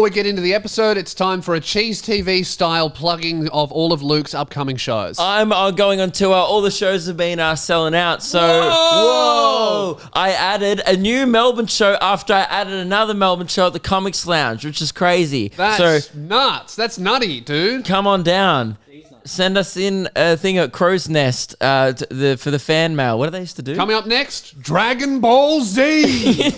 Before we get into the episode, it's time for a Cheese TV style plugging of all of Luke's upcoming shows. I'm going on tour. All the shows have been selling out. So, whoa! I added a new Melbourne show after I added another Melbourne show at the Comics Lounge, which is crazy. That's nuts. That's nutty, dude. Come on down. Send us in a thing at Crow's Nest for the fan mail. What do they used to do? Coming up next, Dragon Ball Z.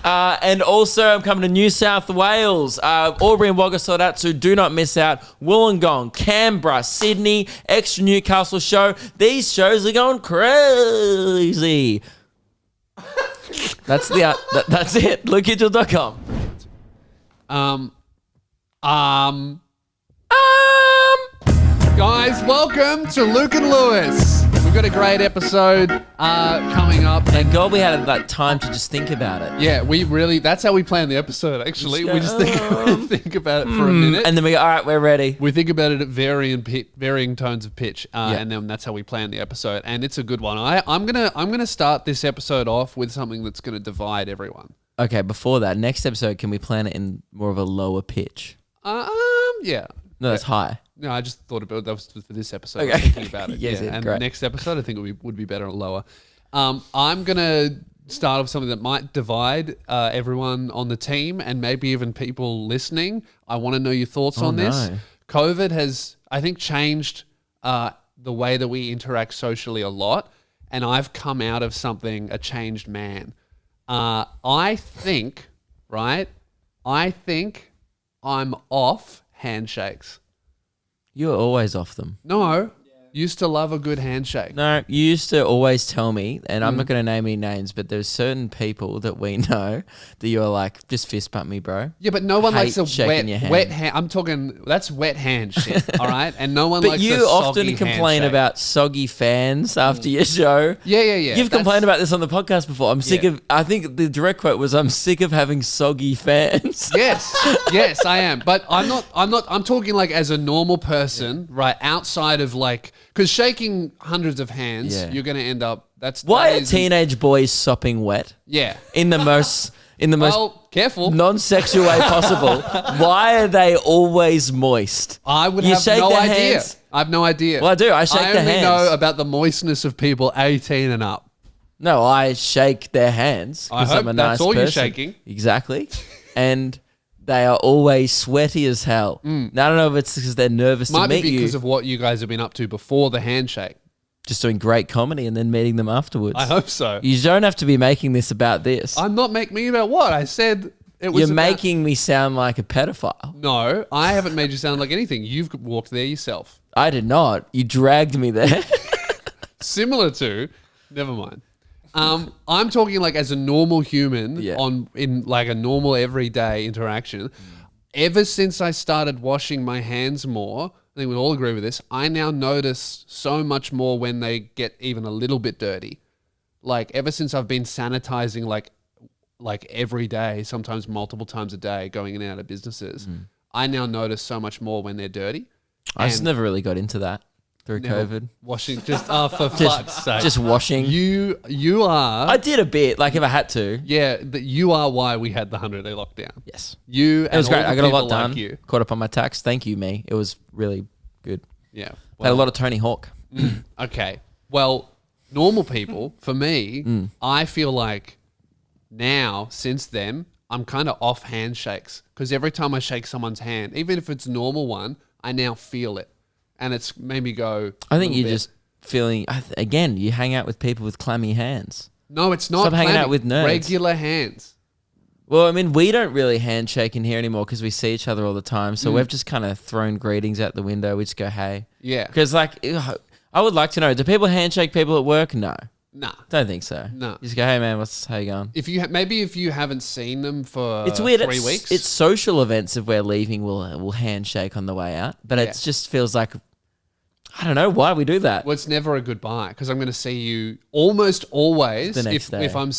And also, I'm coming to New South Wales. Albury and Wagga sold out, so do not miss out. Wollongong, Canberra, Sydney, extra Newcastle show. These shows are going crazy. That's it. LukeHitchell.com. Guys, welcome to Luke and Lewis. We've got a great episode coming up. Thank God we had that time to just think about it. Yeah, that's how we plan the episode, actually. We just think about it for a minute. And then we go, all right, we're ready. We think about it at varying tones of pitch, and then that's how we plan the episode. And it's a good one. I'm gonna start this episode off with something that's gonna divide everyone. Okay, before that, next episode, can we plan it in more of a lower pitch? Yeah. No, that's high. No, I just thought about that was for this episode. Okay. I was thinking about it. Yes, and great. the next episode, I think would be better and lower. I'm gonna start with something that might divide everyone on the team and maybe even people listening. I want to know your thoughts on this. No. COVID has, I think, changed the way that we interact socially a lot, and I've come out of something a changed man. I think I'm off handshakes. You're always off them. No, used to love a good handshake. No, you used to always tell me, and I'm not going to name any names, but there's certain people that we know that you're like, just fist bump me, bro. Yeah, but no one likes a shaking your hand. wet hand. I'm talking, that's wet hand shit, all right? And no one But likes a you soggy often complain handshake. about soggy fans after your show. Yeah. You've complained about this on the podcast before. I'm sick of, I think the direct quote was, I'm sick of having soggy fans. Yes, I am. But I'm talking like as a normal person, right? Outside of like, because shaking hundreds of hands, you're going to end up, Why are teenage boys sopping wet? Yeah. In the most careful. non-sexual way possible. Why are they always moist? I would You have shake no their idea. hands? I have no idea. Well, I do. I shake their hands. I only know about the moistness of people 18 and up. No, I shake their hands I because hope I'm a that's nice all person. you're shaking. Exactly. And they are always sweaty as hell. Now, I don't know if it's because they're nervous Might to meet be because you. of what you guys have been up to before the handshake. Just doing great comedy and then meeting them afterwards. I hope so. You don't have to be making this about this. I'm not making me about what? I said it was You're making me sound like a pedophile. No, I haven't made you sound like anything. You've walked there yourself. I did not. You dragged me there. Similar to, never mind. I'm talking like as a normal human in like a normal everyday interaction. Ever since I started washing my hands more, I think we'll all agree with this, I now notice so much more when they get even a little bit dirty. Like ever since I've been sanitizing like every day, sometimes multiple times a day, going in and out of businesses, I now notice so much more when they're dirty. I just never really got into that through COVID. Washing just for fuck's sake. Just washing. You are. I did a bit, like if I had to. Yeah, that you are why we had the 100-day lockdown. Yes. It was great. I got a lot like done. You. Caught up on my tax. Thank you, me. It was really good. Yeah. Had a lot of Tony Hawk. Okay. Well, normal people, for me, I feel like now, since then, I'm kind of off handshakes. Because every time I shake someone's hand, even if it's a normal one, I now feel it. And it's made me go. I think you're just feeling, again, you hang out with people with clammy hands. No, it's not. Stop hanging out with nerds. Regular hands. Well, I mean, we don't really handshake in here anymore because we see each other all the time. So we've just kind of thrown greetings out the window. We just go, hey. Yeah. Because, like, I would like to know, do people handshake people at work? No. Nah. Don't think so. No. You just go, hey, man, how you going? If you maybe if you haven't seen them for It's weird. 3 weeks. It's social events. If we're leaving, we'll handshake on the way out. But it just feels like, I don't know why we do that. Well, it's never a goodbye because I'm going to see you almost always. The next day. If I'm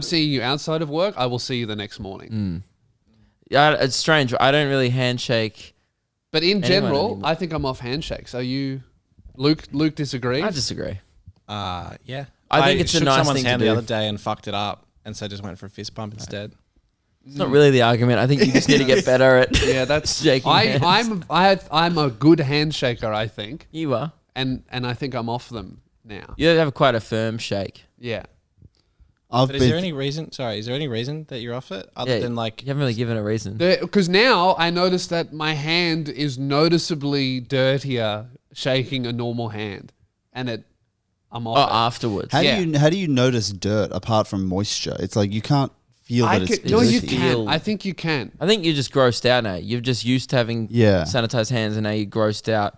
seeing you outside of work, I will see you the next morning. Yeah, it's strange. I don't really handshake. But in general, anymore. I think I'm off handshakes. Are you, Luke? Luke disagrees. I disagree. Yeah. I think it's a shook nice someone's thing to hand do. the other day and fucked it up, and so just went for a fist bump instead. It's not really the argument. I think you just need to get better at Yeah, that's shaking hands. I'm a good handshaker, I think, You are. and I think I'm off them now. You have quite a firm shake. Yeah. But is there any reason that you're off it other than like you haven't really given a reason? Because now I notice that my hand is noticeably dirtier shaking a normal hand, and I'm off. Oh, afterwards. how do you notice dirt apart from moisture? It's like you can't feel that it's dirty. No, you can. I think you can. I think you're just grossed out now. You're just used to having sanitized hands, and now you're grossed out.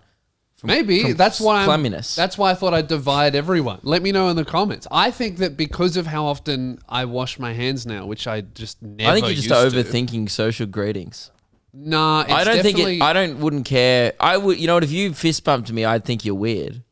Maybe that's why cleanliness. That's why I thought I'd divide everyone. Let me know in the comments. I think that because of how often I wash my hands now, which I just never. I think you're just overthinking social greetings. Nah, it's I don't definitely... think I wouldn't care. I would. You know what? If you fist bumped me, I'd think you're weird.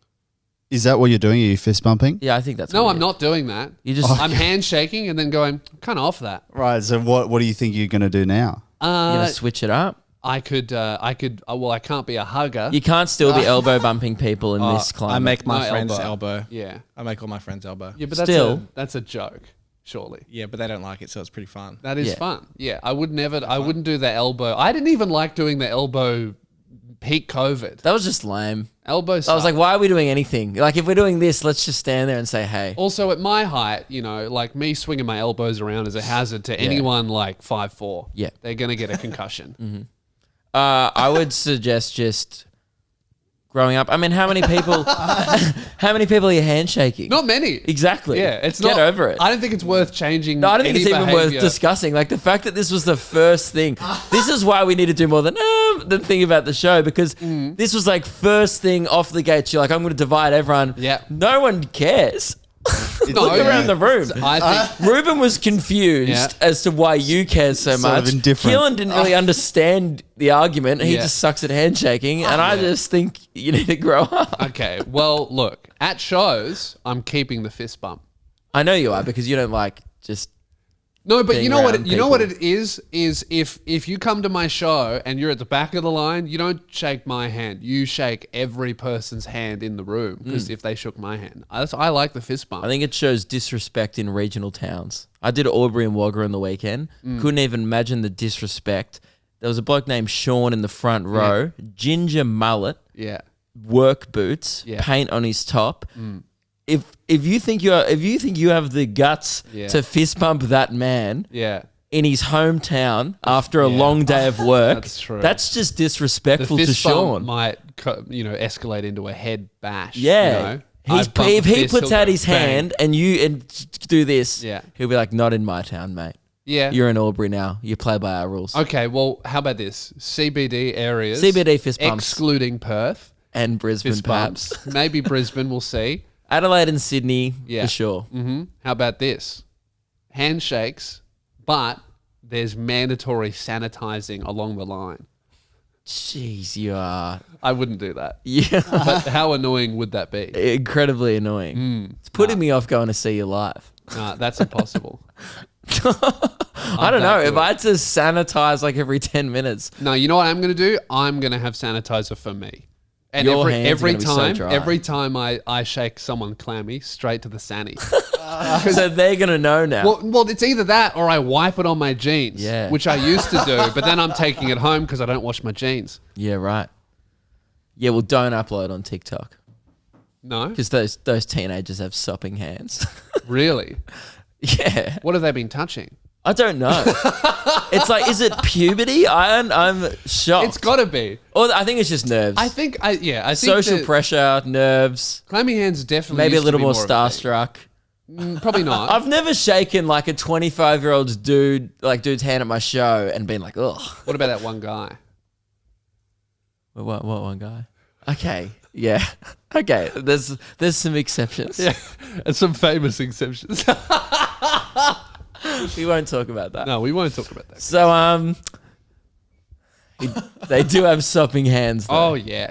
Is that what you're doing? Are you fist bumping? Yeah, I think that's. No, weird. I'm not doing that. You just. I'm handshaking and then going, I'm kind of off that. Right. So what do you think you're going to do now? You're gonna switch it up. I could. Well, I can't be a hugger. You can't still be elbow bumping people in this climate. I make my No friends elbow. elbow. Yeah. I make all my friends elbow. Yeah, but Still- that's a joke. Surely. Yeah, but they don't like it, so it's pretty fun. That is Yeah. fun. Yeah, I wouldn't do the elbow. I didn't even like doing the elbow peak COVID. That was just lame. Elbow I was like, why are we doing anything? Like, if we're doing this, let's just stand there and say, hey. also at my height, like me swinging my elbows around is a hazard to anyone like 5'4". Yeah. They're going to get a concussion. I would suggest just growing up. I mean, how many people are you handshaking? Not many. Exactly. Yeah, it's Get not over it. I don't think it's worth changing. No, I don't think any it's even worth behavior. discussing. Like the fact that this was the first thing. This is why we need to do more than think about the show, because this was like first thing off the gate. You're like, I'm going to divide everyone. Yeah. No one cares. No, Look around the room. I think Ruben was confused Yeah. as to why you cared so Sort of much. indifferent. Keehlan didn't really understand the argument. He Yeah. just sucks at handshaking, and I just think you need to grow up. okay. Well, look, at shows, I'm keeping the fist bump. I know you are, because you don't like just. No, but being you know what? around You know what people. it is if you come to my show and you're at the back of the line, you don't shake my hand. You shake every person's hand in the room, because if they shook my hand, I like the fist bump. I think it shows disrespect in regional towns. I did Albury and Wagga on the weekend. Couldn't even imagine the disrespect. There was a bloke named Sean in the front row, ginger mullet, yeah, work boots, Yeah. paint on his top. If you think you have the guts Yeah. to fist bump that man yeah. in his hometown after a long day of work, That's true. That's just The disrespectful to fist bump Sean. might escalate into a head bash. Yeah. I bump If the he fist, puts he'll out go his bang. hand and you do this, Yeah. he'll be like, not in my town, mate. Yeah. You're in Albury now. You play by our rules. Okay, well, how about this? CBD areas. CBD fist bumps. Excluding Perth. And Brisbane, Fist perhaps. bumps. Maybe Brisbane, we'll see. Adelaide and Sydney, Yeah. for sure. How about this? Handshakes, but there's mandatory sanitizing along the line. Jeez, you are. I wouldn't do that. Yeah. But how annoying would that be? Incredibly annoying. It's putting me off going to see you live. Nah, that's impossible. I don't know. that If good. I had to sanitize like every 10 minutes, No, you know what I'm going to do? I'm going to have sanitizer for me. And Your hands are every gonna be so time, dry. every time I shake someone clammy, straight to the sanny. so they're going to know now. Well, it's either that or I wipe it on my jeans, Yeah. which I used to do, but then I'm taking it home because I don't wash my jeans. Yeah, right. Yeah, well, don't upload on TikTok No, because those teenagers have sopping hands. really. Yeah. What have they been touching? I don't know. It's like, is it puberty? I'm shocked. It's got to be. Or I think it's just nerves. I think I think Social that pressure, nerves, clammy hands definitely maybe a used to little be more of a thing. starstruck. Probably not. I've never shaken like a 25-year-old dude's hand at my show and been like, ugh. What about that one guy? What one guy? Okay. Yeah. Okay. There's some exceptions. Yeah, and some famous exceptions. We won't talk about that. No, we won't talk about that. So they do have sopping hands though. Oh yeah,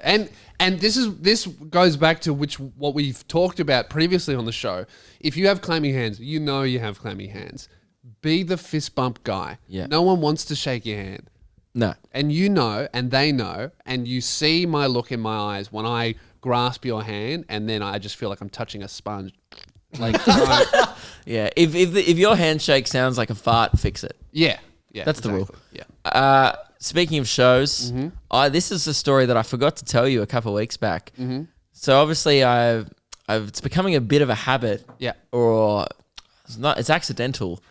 and this goes back to what we've talked about previously on the show. If you have clammy hands, you know you have clammy hands. Be the fist bump guy. Yeah. No one wants to shake your hand. No. And you know, and they know, and you see my look in my eyes when I grasp your hand, and then I just feel like I'm touching a sponge. Like, Yeah. If your handshake sounds like a fart, fix it. yeah, Yeah, That's the rule. Yeah. Speaking of shows, this is a story that I forgot to tell you a couple of weeks back. So obviously, it's becoming a bit of a habit. Yeah. Or it's accidental.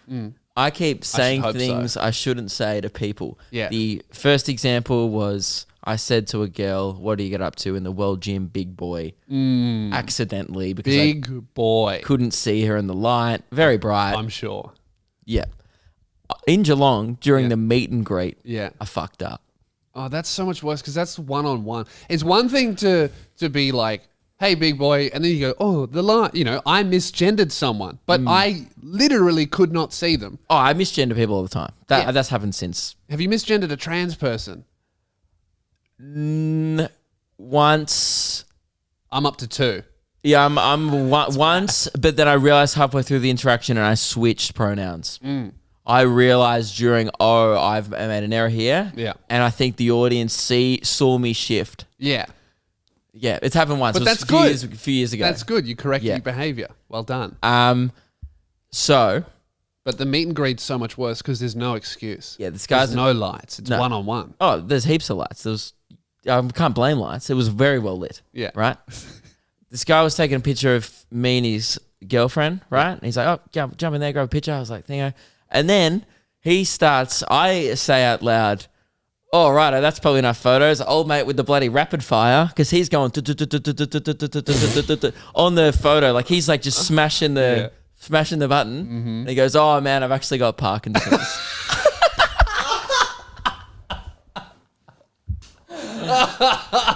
I keep saying hope things so. I shouldn't say to people. Yeah. The first example was I said to a girl, "What do you get up to in the world gym, big boy?" Accidentally because I Big boy. couldn't see her in the light. Very bright. I'm sure. Yeah. In Geelong, during the meet and greet, Yeah. I fucked up. Oh, that's so much worse because that's one-on-one. It's one thing to be like, hey, big boy, and then you go, oh, the line, I misgendered someone, but I literally could not see them. Oh, I misgender people all the time. That's happened since. Have you misgendered a trans person? Once. I'm up to 2. Yeah, once, but then I realized halfway through the interaction and I switched pronouns. I realized I've made an error here. Yeah. And I think the audience saw me shift. Yeah. Yeah, it's happened once. But It was that's a few good. years- a few years ago. That's good. You corrected Yeah. your behavior. Well done. So, But the meet and greet's so much worse because there's no excuse. yeah, this guy's There's no lights. It's No. one-on-one. Oh, there's heaps of lights. I can't blame lights. It was very well lit. Yeah. Right? This guy was taking a picture of me and his girlfriend, right? And he's like, oh, jump in there, grab a picture. I was like, thingo. And then I say out loud, oh, right, that's probably enough photos. Old mate with the bloody rapid fire, because he's going on the photo. Like he's like just smashing the button. And he goes, oh, man, I've actually got Parkinson's.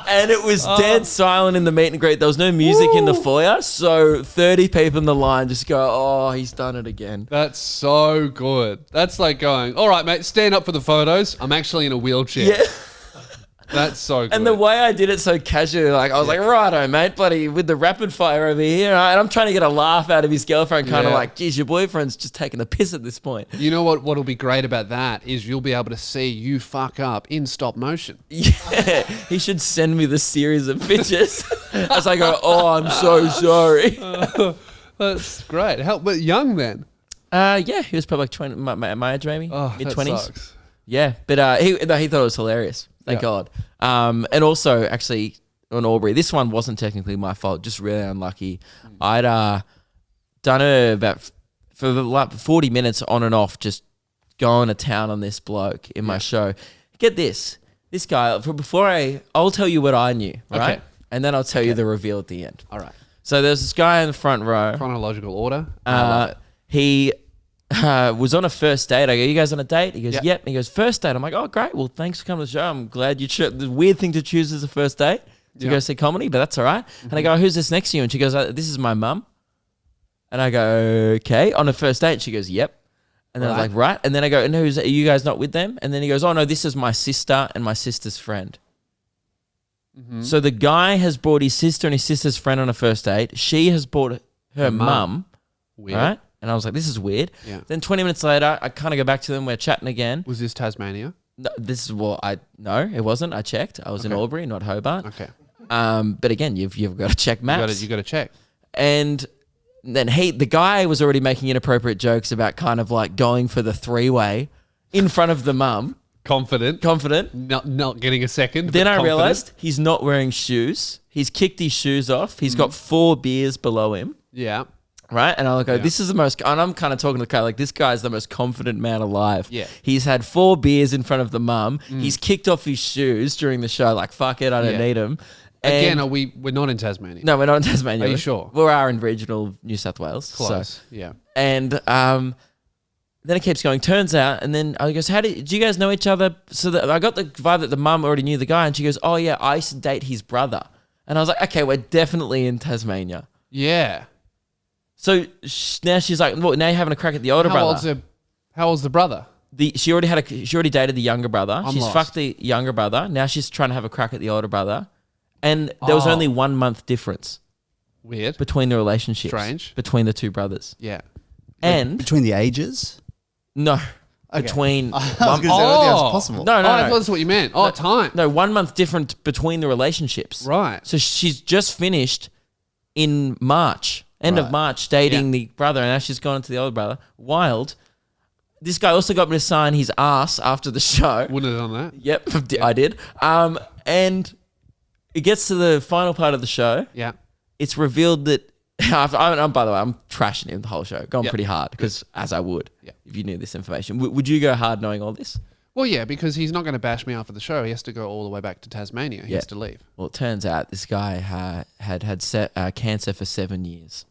And it was dead silent in the meet and greet. There was no music in the foyer. So 30 people in the line just go, oh, he's done it again. That's so good. That's like going, all right, mate, stand up for the photos. I'm actually in a wheelchair. Yeah. That's so good. And the way I did it so casually, like I was like, righto, mate, bloody with the rapid fire over here. And I'm trying to get a laugh out of his girlfriend, kind of Yeah. like, geez, your boyfriend's just taking the piss at this point. You know what'll be great about that is you'll be able to see you fuck up in stop motion. Yeah, he should send me the series of pictures as I go, oh, I'm so sorry. That's great. But young then. Yeah, he was probably like 20, my age maybe, Oh, mid-20s. That sucks. Yeah, but he thought it was hilarious. Thank God. And also, actually, on Aubrey, this one wasn't technically my fault, just really unlucky. I'd done about for like 40 minutes on and off, just going to town on this bloke in my show. Get this guy, I'll tell you what I knew, right? Okay. And then I'll tell you the reveal at the end. All right. So there's this guy in the front row. Chronological order. I love it. He was on a first date. I go, you guys on a date? He goes, Yep. yep. He goes, first date. I'm like, oh, great. Well, thanks for coming to the show. I'm glad you chose. The weird thing to choose as a first date to go see comedy, but that's all right. And I go, who's this next to you? And she goes, this is my mum. And I go, okay. On a first date, she goes, yep. And then I was like, right. And then I go, and are you guys not with them? And then he goes, oh, no, this is my sister and my sister's friend. So the guy has brought his sister and his sister's friend on a first date. She has brought her mum. Weird. Right? And I was like, this is weird. Yeah. Then 20 minutes later, I kind of go back to them. We're chatting again. Was this Tasmania? No, no, it wasn't. I checked. I was in Albury, not Hobart. Okay. But again, you've got to check maps. You got to check. And then the guy was already making inappropriate jokes about kind of like going for the 3-way in front of the mum. Confident. Not getting a second. Then but I confident. realized he's not wearing shoes. He's kicked his shoes off. He's got 4 beers below him. Yeah. Right? And I'll go, this is the most, and I'm kind of talking to the guy like, this guy's the most confident man alive. Yeah. He's had 4 beers in front of the mum. He's kicked off his shoes during the show, like, fuck it, I don't need them. Again, we're not in Tasmania. No, we're not in Tasmania. Are you sure? We are in regional New South Wales. Close. So. Yeah. And then it keeps going. Turns out, and then I goes, do you guys know each other? So I got the vibe that the mum already knew the guy, and she goes, oh yeah, I used to date his brother. And I was like, okay, we're definitely in Tasmania. Yeah. So now she's like, well, now you're having a crack at the older brother. How old's the brother? She already dated the younger brother. I'm She's lost. fucked the younger brother. Now she's trying to have a crack at the older brother. And there was only 1 month difference Weird. between the relationships. Strange. Between the 2 brothers. Yeah. And Between the ages? no. Between I was going to say, I don't think that's possible. No, I thought that's what you meant. Time. No, 1 month different between the relationships. Right. So she's just finished in March, end of Right. March, dating the brother, and now she's gone into the older brother. Wild. this guy also got me to sign his ass after the show. Wouldn't have done that. Yep, I did. And it gets to the final part of the show. Yeah. It's revealed that by the way, I'm trashing him the whole show, going pretty hard because as I would, if you knew this information. Would you go hard knowing all this? Well, yeah, because he's not going to bash me after the show. He has to go all the way back to Tasmania. He has to leave. Well, it turns out this guy had cancer for 7 years,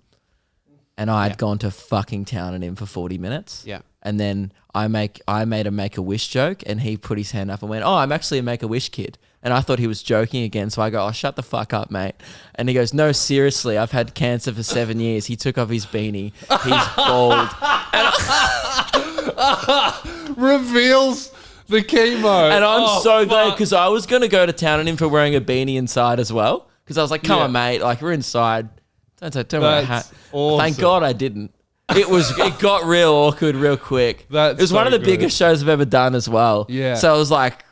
and I'd gone to fucking town on him for 40 minutes. Yeah. And then I made a Make-A-Wish joke, and he put his hand up and went, "Oh, I'm actually a Make-A-Wish kid." And I thought he was joking again, so I go, "Oh, shut the fuck up, mate." And he goes, "No, seriously, I've had cancer for 7 years." He took off his beanie. He's bald. Reveals the chemo. And I'm so glad because I was going to go to town on him for wearing a beanie inside as well. Because I was like, come on, mate. Like, we're inside. Don't wear a hat. Awesome. Thank God I didn't. It got real awkward real quick. It was one of the biggest shows I've ever done as well. Yeah. So it was like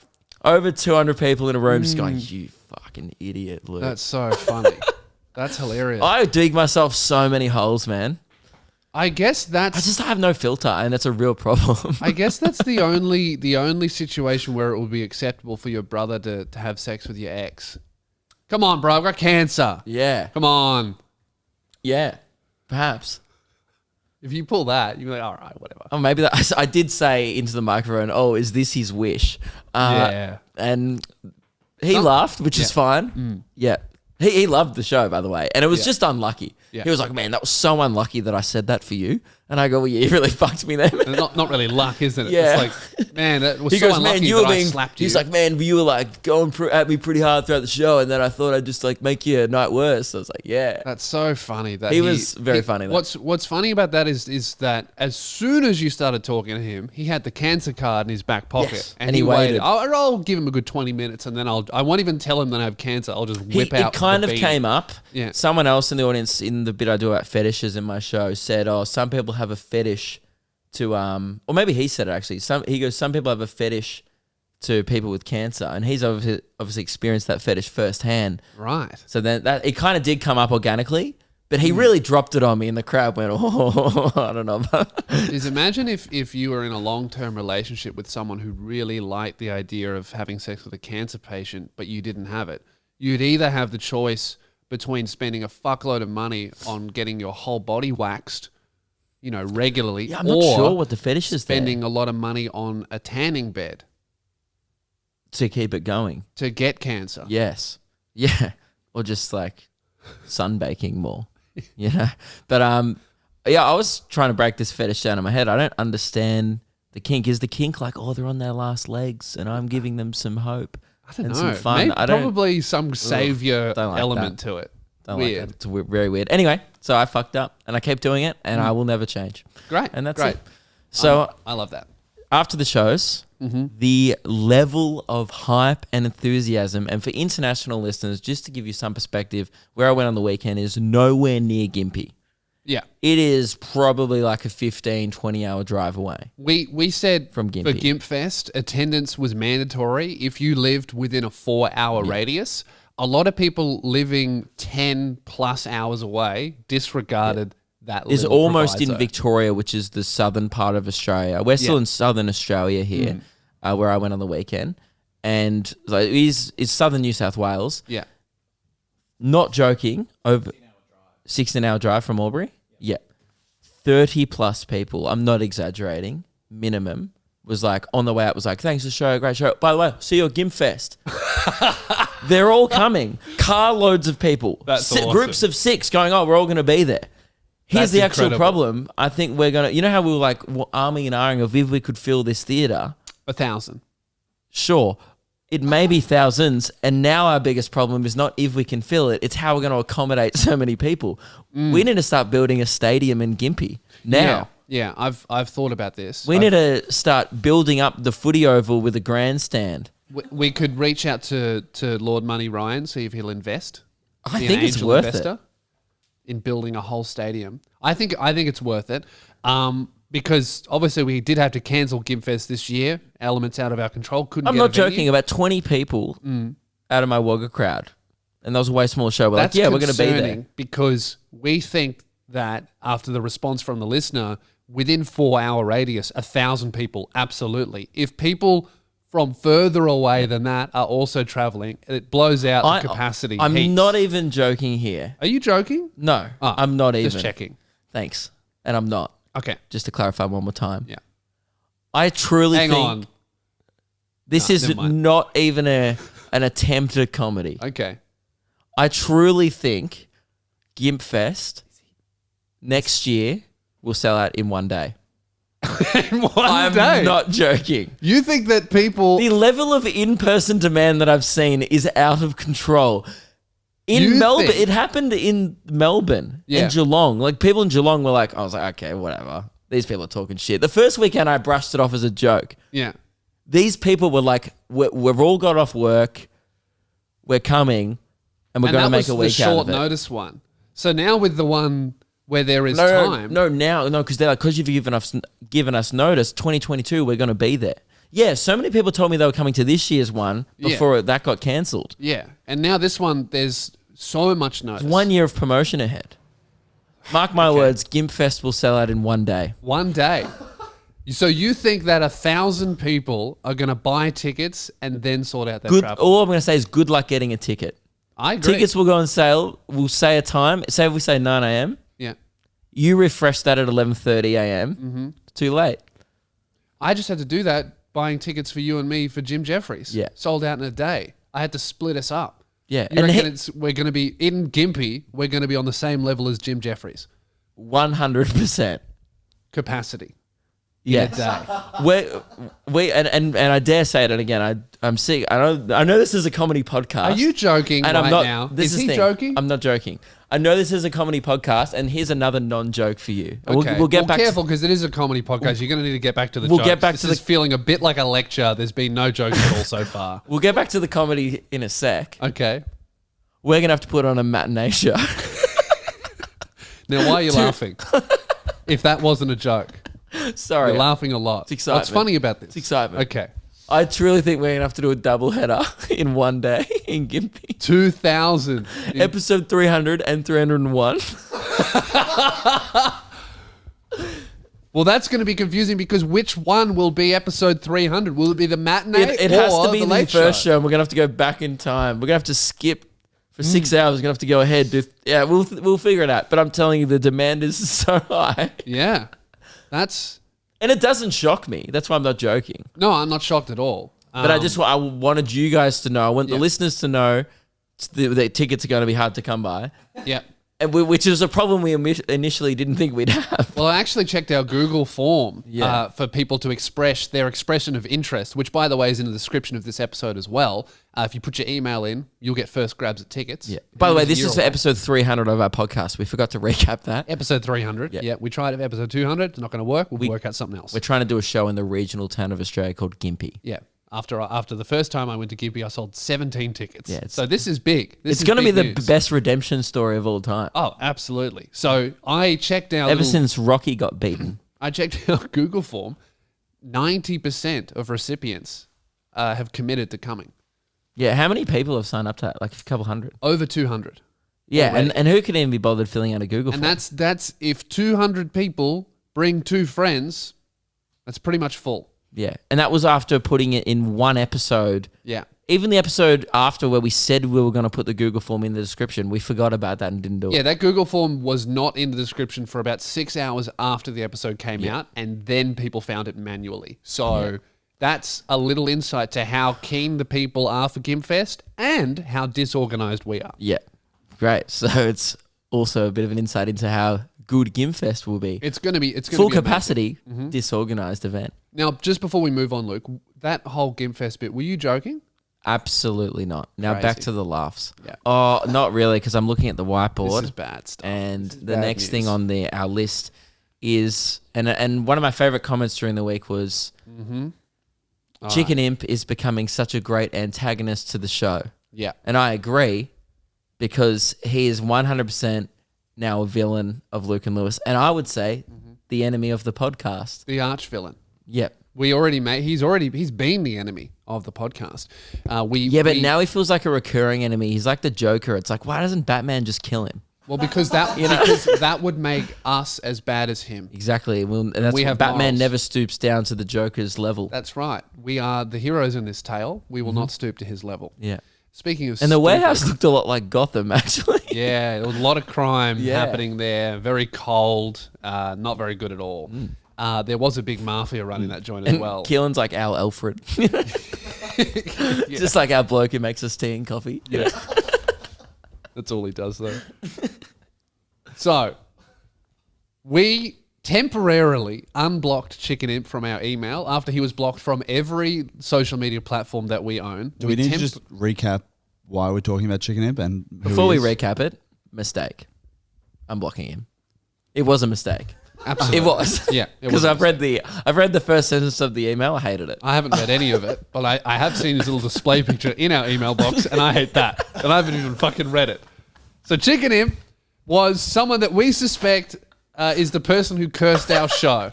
over 200 people in a room just going, "You fucking idiot, Luke." That's so funny. That's hilarious. I dig myself so many holes, man. I guess I just have no filter, and that's a real problem. I guess that's the only situation where it would be acceptable for your brother to have sex with your ex. Come on, bro, I've got cancer. Yeah. Come on. Yeah. Perhaps. If you pull that, you're like, all right, whatever. Oh, maybe I did say into the microphone, "Oh, is this his wish?" Yeah. And he laughed, which is fine. Yeah. He loved the show, by the way. And it was just unlucky. Yeah. He was like, "Man, that was so unlucky that I said that for you." And I go, "Well, yeah, you really fucked me there, man." Not really luck, isn't it? Yeah. It's like, man, that was He so goes, unlucky "Man, you that were I being," slapped you. he's like, "Man, you were like going at me pretty hard throughout the show. And then I thought I'd just like make your night worse." I was like, "Yeah." That's so funny. That He was very funny, though. What's funny about that is that as soon as you started talking to him, he had the cancer card in his back pocket, Yes. and And he he waited. waited. I'll give him a good 20 minutes, and then I won't even tell him that I have cancer. I'll just whip out. It kind the of beanie. came up. Yeah. Someone else in the audience in the bit I do about fetishes in my show said, "Oh, some people have a fetish to or maybe he said it actually. Some people have a fetish to people with cancer," and he's obviously experienced that fetish firsthand. Right. So then that it kind of did come up organically, but he really dropped it on me, and the crowd went, "Oh, I don't know." Is imagine if you were in a long-term relationship with someone who really liked the idea of having sex with a cancer patient, but you didn't have it. You'd either have the choice between spending a fuckload of money on getting your whole body waxed, regularly, Yeah, I'm not or sure what the fetish is there. spending a lot of money on a tanning bed To keep it going. to get cancer. Yes. Yeah. Or just like sunbaking more, But yeah, I was trying to break this fetish down in my head. I don't understand the kink. Is the kink like, oh, they're on their last legs and I'm giving them some hope I don't know. some fun? Maybe, probably some savior don't like element that. to it. Don't Weird. like that. It's very weird. Anyway, so I fucked up and I keep doing it and I will never change. Great. And that's great. it. So I love that. after the shows, the level of hype and enthusiasm, and for international listeners, just to give you some perspective, where I went on the weekend is nowhere near Gympie. Yeah. It is probably like a 15, 20-hour drive away. We said From for Gympie. Gimp Fest, attendance was mandatory if you lived within a 4-hour radius. A lot of people living 10 plus hours away disregarded that It's little almost in proviso. Victoria, which is the southern part of Australia. We're still in southern Australia here, where I went on the weekend. And like, it's southern New South Wales. Yeah. Not joking, over 16-hour drive from Albury. Yeah. 30 plus people, I'm not exaggerating, minimum, was like, on the way out, was like, "Thanks for the show, great show. By the way, see you at Gimp Fest." They're all coming. Carloads of people. That's awesome. Groups of 6 going, "Oh, we're all going to be there." Here's That's the actual incredible. problem. I think we're going to, how we were like arming and ahhing of if we could fill this theatre. 1,000. Sure, it may be thousands, and now our biggest problem is not if we can fill it, it's how we're going to accommodate so many people. We need to start building a stadium in Gympie now. Yeah. I've thought about this. We need to start building up the footy oval with a grandstand. We could reach out to Lord Money Ryan, see if he'll invest. I Be an think it's angel worth investor in building a whole stadium. I think it's worth it. Because obviously we did have to cancel Gimfest this year. Elements out of our control. Couldn't I'm get not a venue. joking, about 20 people out of my Wagga crowd. And that was a way smaller show. We're That's like, yeah, we're going to be there. concerning because we think that after the response from the listener, within 4-hour radius, 1,000 people, absolutely. If people from further away than that are also traveling, it blows out the capacity. I'm heaps. not even joking here. Are you joking? No, Oh, I'm not even. Just checking. Thanks. And I'm not. Okay. Just to clarify one more time. Yeah. I truly Hang think on. this No, is never mind. not even an attempt at comedy. Okay. I truly think Gimp Fest next year will sell out in one day. In one I'm day. not joking. You think that people... The level of in-person demand that I've seen is out of control. In You Melbourne, think- it happened in Melbourne Yeah. and Geelong. Like people in Geelong were like, I was like, okay, whatever. These people are talking shit. The first weekend I brushed it off as a joke. Yeah. These people were like, we've all got off work. We're coming and we're going to make a week out of it. the short notice one. So now with the one where there is No, time... because they're like, because you've given us notice, 2022, we're going to be there. Yeah, so many people told me they were coming to this year's one before that got cancelled. Yeah. And now this one, there's so much notice. 1 year of promotion ahead. Mark my words, Gimp Fest will sell out in one day. One day. So you think that 1,000 people are going to buy tickets and then sort out their travel? All I'm going to say is good luck getting a ticket. I agree. Tickets will go on sale. We'll say a time. Say if we say 9 a.m. Yeah. You refresh that at 11:30 a.m. Mm-hmm. Too late. I just had to do that buying tickets for you and me for Jim Jeffries. Yeah. Sold out in a day. I had to split us up. Yeah. You And reckon we're going to be, in Gympie, we're going to be on the same level as Jim Jeffries. 100%. Capacity. Yes. In a day. And I dare say it again. I'm sick. I know this is a comedy podcast. Are you joking And right I'm not, now? This Is he the thing. joking? I'm not joking. I know this is a comedy podcast, and here's another non-joke for you. Okay. We'll get back. Careful, because it is a comedy podcast. You're going to need to get back to the We'll jokes. get back this to is the- feeling a bit like a lecture. There's been no jokes at all so far. We'll get back to the comedy in a sec. Okay. We're gonna have to put on a matinee show. Now, why are you laughing? If that wasn't a joke. Sorry, You're laughing a lot. excitement. What's funny about this? It's excitement. Okay. I truly think we're gonna have to do a double header in one day in Gympie. 2,000. Episode 300 and 301. Well, that's going to be confusing because which one will be episode 300? Will it be the matinee It has or to be the late first show. And we're gonna have to go back in time. We're gonna have to skip for 6 hours. We're gonna have to go ahead. We'll figure it out. But I'm telling you, the demand is so high, Yeah. That's... and it doesn't shock me. That's why I'm not joking. No, I'm not shocked at all. But I wanted you guys to know. I want the listeners to know the tickets are going to be hard to come by. Yeah. And which is a problem we initially didn't think we'd have. Well, I actually checked our Google form Yeah. for people to express their expression of interest, which, by the way, is in the description of this episode as well. If you put your email in, you'll get first grabs at tickets. Yeah. By the way, It was a this year is for away. episode 300 of our podcast. We forgot to recap that. Episode 300. Yeah. Yeah. We tried episode 200. It's not going to work. We'll work out something else. We're trying to do a show in the regional town of Australia called Gympie. Yeah. After the first time I went to Gympie, I sold 17 tickets. Yeah, So this is big. It's going to be the best redemption story of all time. Oh, absolutely. So I checked our Ever since Rocky got beaten. I checked our Google form. 90% of recipients have committed to coming. Yeah, how many people have signed up to that? Like a couple hundred. Over 200. Yeah, Already. and who can even be bothered filling out a Google And form? that's if 200 people bring 2 friends, that's pretty much full. Yeah, and that was after putting it in one episode. Yeah. Even the episode after where we said we were going to put the Google form in the description, we forgot about that and didn't do it. Yeah, that Google form was not in the description for about 6 hours after the episode came out, and then people found it manually. So that's a little insight to how keen the people are for Gympfest and how disorganized we are. Yeah, great. So it's also a bit of an insight into how good Gympfest will be. It's going to be Full be amazing. capacity, disorganized event. Now, just before we move on, Luke, that whole Gympfest bit, were you joking? Back Crazy. to the laughs. Yeah. Oh, not really, because I'm looking at the whiteboard. This is bad stuff. And This is the bad next thing news. on our list is, and one of my favorite comments during the week was, Chicken Imp is becoming such a great antagonist to the show. Yeah. And I agree, because he is 100% now a villain of Luke and Lewis. And I would say the enemy of the podcast. The arch villain. Yep. He's been the enemy of the podcast. But now he feels like a recurring enemy. He's like the Joker. It's like, why doesn't Batman just kill him? Well, because that would make us as bad as him. Exactly. Well, and that's We have Batman morals. never stoops down to the Joker's level. That's right. We are the heroes in this tale. We will not stoop to his level. Yeah. Speaking of And the stupid, warehouse looked a lot like Gotham, actually. yeah, there was a lot of crime Yeah. happening there. Very cold, not very good at all. There was a big mafia running that joint as And well. Keelan's like our Alfred. Just like our bloke who makes us tea and coffee. Yeah. That's all he does, though. So, we temporarily unblocked Chicken Imp from our email after he was blocked from every social media platform that we own. Do we need to just recap why we're talking about Chicken Imp and who Before we he is? recap it, mistake. I'm blocking him. It was a mistake. Absolutely. It was. Yeah, it Because was a I've read the first sentence of the email. I hated it. I haven't read any of it, but I have seen his little display picture in our email box, and I hate that. And I haven't even fucking read it. So Chicken Imp was someone that we suspect is the person who cursed our show.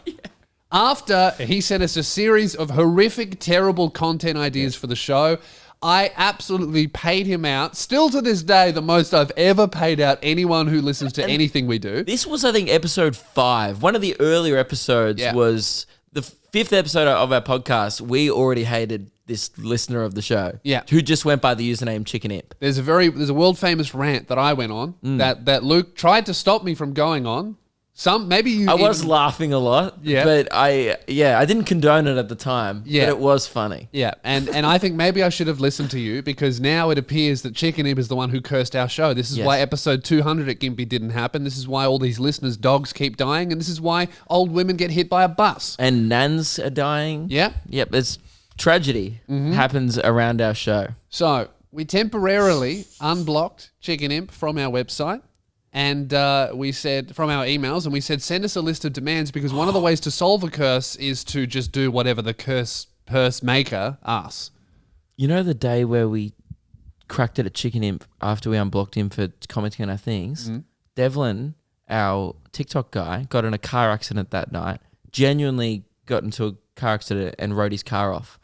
After he sent us a series of horrific, terrible content ideas for the show, I absolutely paid him out. Still to this day, the most I've ever paid out anyone who listens to anything we do. This was, I think, episode 5. One of the earlier episodes was the 5th episode of our podcast. We already hated this listener of the show. Yeah. Who just went by the username Chicken Imp. There's a world famous rant that I went on that Luke tried to stop me from going on. I was laughing a lot. Yeah. But I didn't condone it at the time. Yeah. But it was funny. Yeah, and I think maybe I should have listened to you because now it appears that Chicken Imp is the one who cursed our show. This is Yes. why episode 200 at Gimpy didn't happen. This is why all these listeners' dogs keep dying, and this is why old women get hit by a bus. And nans are dying. Yeah. Yep. There's tragedy happens around our show. So we temporarily unblocked Chicken Imp from our website. And we said from our emails, and we said, send us a list of demands because one of the ways to solve a curse is to just do whatever the curse maker asks. You know the day where we cracked it at Chicken Imp after we unblocked him for commenting on our things? Devlin, our TikTok guy, got in a car accident that night, genuinely got into a car accident and rode his car off.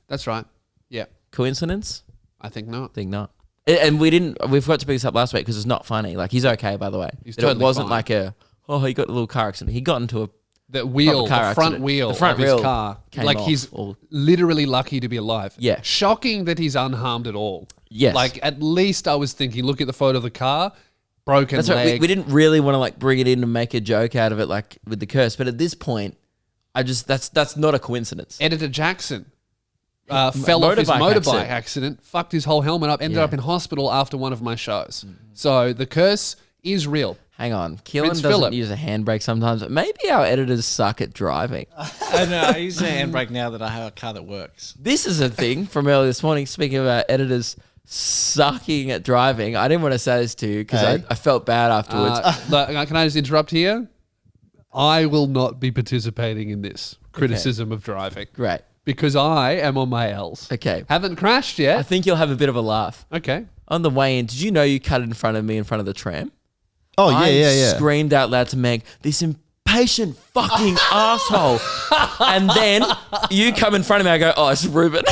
That's right. Yeah, Coincidence? I think not. I think not. And we forgot to pick this up last week because it's not funny. Like, he's okay, by the way. He's It totally wasn't fine. like he got a little car accident. He got into The wheel, car the front accident. wheel The front of his wheel car. came Like off he's or- literally lucky to be alive. Yeah. Shocking that he's unharmed at all. Yes. Like at least I was thinking, look at the photo of the car, broken That's leg. right. We didn't really want to like bring it in and make a joke out of it, like with the curse. But at this point, that's not a coincidence. Editor Jackson fell off his motorbike accident, fucked his whole helmet up, ended up in hospital after one of my shows. So the curse is real. Hang on, Keelan Prince doesn't Philip. use a handbrake sometimes. But maybe our editors suck at driving. I know. I use a handbrake now that I have a car that works. This is a thing from earlier this morning. Speaking of our editors sucking at driving, I didn't want to say this to you because Hey. I felt bad afterwards. Can I just interrupt here? I will not be participating in this criticism of driving. Great. Because I am on my L's. Okay. Haven't crashed I yet. think you'll have a bit of a laugh. Okay. On the way in, did you know you cut in front of me in front of the tram? Oh, I yeah. screamed out loud to Meg, this impatient fucking asshole. And then you come in front of me, I go, oh, it's Ruben.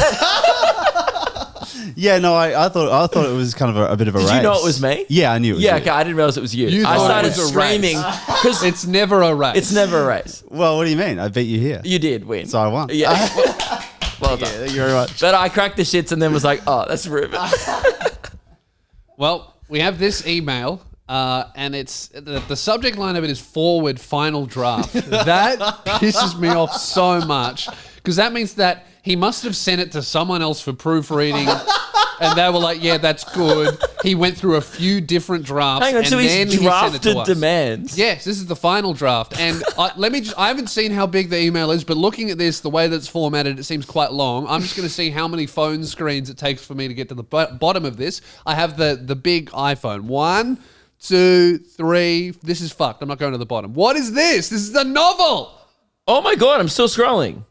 Yeah, no, I thought it was kind of a bit of a race. Did you know it was me? Yeah, I knew it was Yeah, you. okay, I didn't realize it was you. You I thought started it was a race. screaming because It's never a race. it's never a race. Well, what do you mean? I beat you here. You did win. So I won. Yeah. Well done. Thank you very much. But I cracked the shits and then was like, oh, that's Ruben. Well, we have this email, and it's the subject line of it is forward final draft. That pisses me off so much because that means that he must have sent it to someone else for proofreading, and they were like, "Yeah, that's good." He went through a few different drafts. Hang on, and so then he's he sent it to drafted us. demands. Yes, this is the final draft. And I haven't seen how big the email is, but looking at this, the way that it's formatted, it seems quite long. I'm just going to see how many phone screens it takes for me to get to the bottom of this. I have the big iPhone. 1, 2, 3. This is fucked. I'm not going to the bottom. What is this? This is a novel. Oh my God, I'm still scrolling.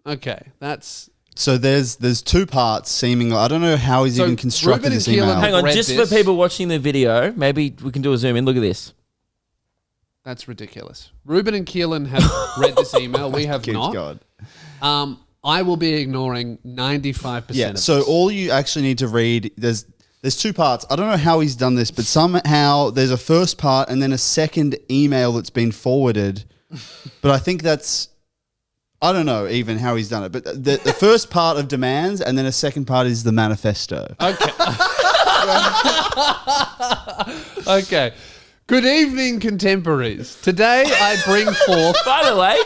Okay, that's... So there's two parts seemingly. I don't know how he's So even constructed Ruben and this Keelan email. Hang on, read just this. for people watching the video, maybe we can do a zoom in. Look at this. That's ridiculous. Ruben and Keelan have read this email. We have Keeps not. going. I will be ignoring 95% Yeah. of So this. all you actually need to read, there's There's 2 parts. I don't know how he's done this, but somehow there's a first part and then a second email that's been forwarded. But I think that's, I don't know even how he's done it. But the first part of demands and then a second part is the manifesto. Okay. Okay. Good evening, contemporaries. Today I bring forth. By the way,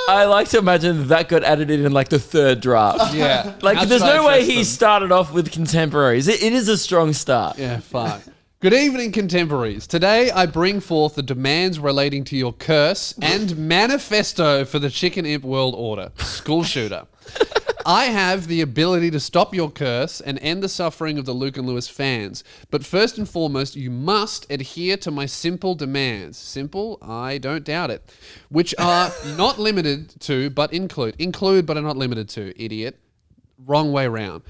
I like to imagine that got added in like the 3rd draft. Yeah. Like, How there's should I no way address he them? started off with contemporaries. It is a strong start. Yeah, fuck. Good evening, contemporaries. Today I bring forth the demands relating to your curse and manifesto for the Chicken Imp World Order, school shooter. I have the ability to stop your curse and end the suffering of the Luke and Lewis fans. But first and foremost, you must adhere to my simple demands. Simple? I don't doubt it. Which are not limited to, but include. Include, but are not limited to, idiot. Wrong way round.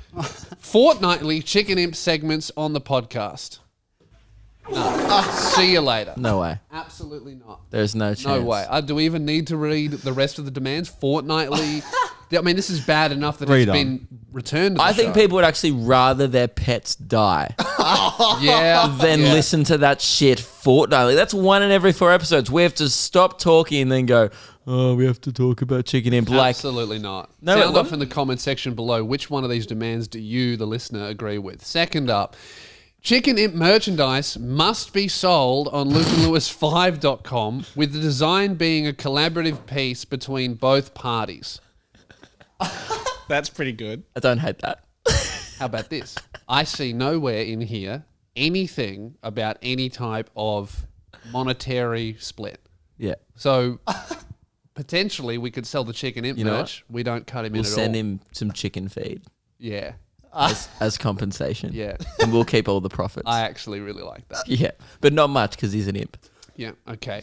Fortnightly Chicken Imp segments on the podcast. No. See you later. No way. Absolutely not. There's no chance. No way. Do we even need to read the rest of the demands? Fortnightly. I mean, this is bad enough that Read it's on. been returned to the I think show. people would actually rather their pets die Yeah. than yeah. listen to that shit fortnightly. That's 1 in every 4 episodes. We have to stop talking and then go, oh, we have to talk about Chicken Imp. Like, Absolutely not. No, Sound wait, off in the comment section below which one of these demands do you, the listener, agree with. Second up, Chicken Imp merchandise must be sold on lukeandlewis5.com with the design being a collaborative piece between both parties. That's pretty good. I don't hate that. How about this? I see nowhere in here anything about any type of monetary split. Yeah. So potentially we could sell the Chicken Imp You know merch. We don't cut him We'll in at send all. him some chicken feed Yeah. as compensation. Yeah. And we'll keep all the profits. I actually really like that. Yeah. But not much because he's an imp. Yeah, okay.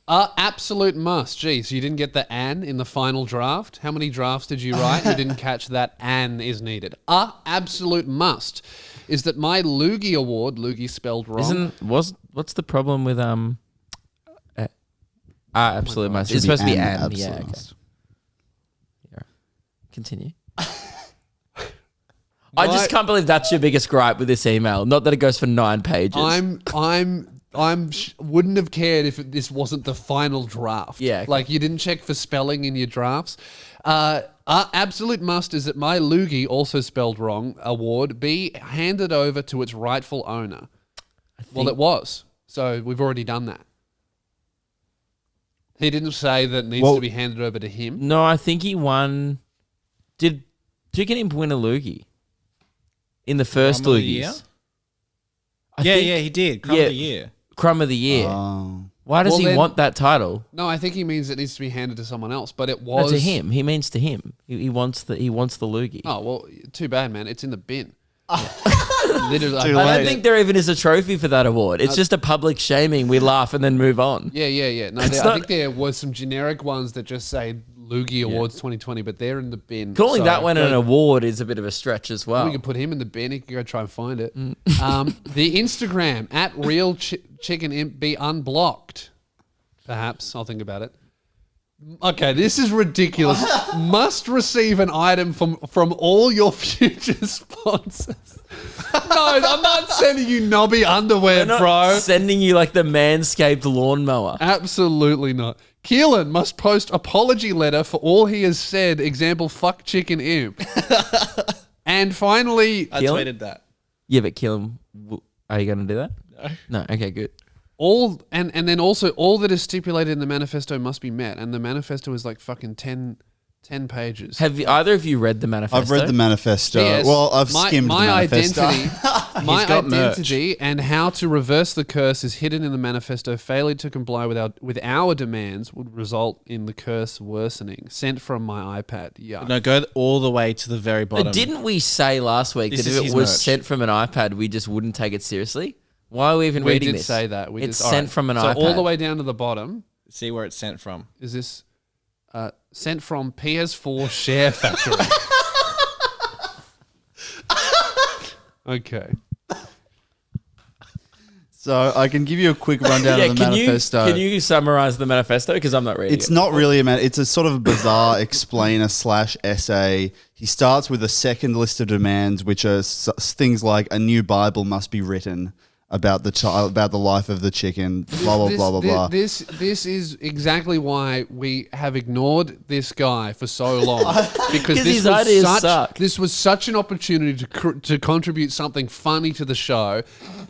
Absolute must. Geez, you didn't get the "an" in the final draft. How many drafts did you write? You didn't catch that "an" is needed. Absolute must is that my Loogie Award, Loogie spelled wrong. What's the problem with absolute must? It's supposed to be an. absolute Yeah. Okay. must. Yeah. Continue. I just can't believe that's your biggest gripe with this email. Not that it goes for 9 pages. Wouldn't have cared if this wasn't the final draft. Yeah, okay. Like you didn't check for spelling in your drafts. Absolute must is that my Loogie, also spelled wrong, award be handed over to its rightful owner. Well, it was. So we've already done that. He didn't say that it needs to be handed over to him. No, I think he won. Did Chicken Imp win a loogie in the first Crumb of the year? loogies? Yeah, he did. Crumb Yeah. of the year. Crumb of the year. Why does Well, he then- want that title? No, I think he means it needs to be handed to someone else. But it was No, to him. He means to him. He wants the loogie. Oh well, too bad, man. It's in the bin. Literally, Too I late. don't think there even is a trophy for that award. It's just a public shaming. We laugh and then move on. Yeah. No, It's I not- think there was some generic ones that just say Loogie Awards 2020, but they're in the bin. Calling So that one an go- award is a bit of a stretch as well. We can put him in the bin. He can go try and find it. The Instagram at Real Chicken Imp be unblocked. Perhaps I'll think about it. Okay, this is ridiculous. Must receive an item from all your future sponsors. No, I'm not sending you knobby underwear, We're not bro. sending you like the manscaped lawnmower. Absolutely not. Keehlan must post apology letter for all he has said. Example, fuck Chicken Imp. And finally, I Keehlan? tweeted that. Yeah, but kill him. Are you going to do that? No. No. Okay, good. all and then also all that is stipulated in the manifesto must be met. And the manifesto is like fucking 10 pages. Have either of you read the manifesto? I've read the manifesto. Yes, Well, I've skimmed my the manifesto. identity. My got identity and how to reverse the curse is hidden in the manifesto. Failure to comply with our demands would result in the curse worsening. Sent from my iPad. Yeah. No, go all the way to the very bottom. Didn't we say last week This that is if it his was merch. sent from an iPad, we just wouldn't take it seriously? Why are we even We reading did this? say that. It's all sent right. from an so iPad. all the way down to the bottom See where it's sent from. is this sent from PS4 Share Factory. Okay. So I can give you a quick rundown of the manifesto. Can you summarize the manifesto? Because I'm not reading It's not really it's a sort of a bizarre explainer / essay. He starts with a second list of demands, which are things like a new Bible must be written about the child, about the life of the chicken, blah, blah, blah, blah, blah. This is exactly why we have ignored this guy for so long. Because his ideas suck. This was such an opportunity to contribute something funny to the show.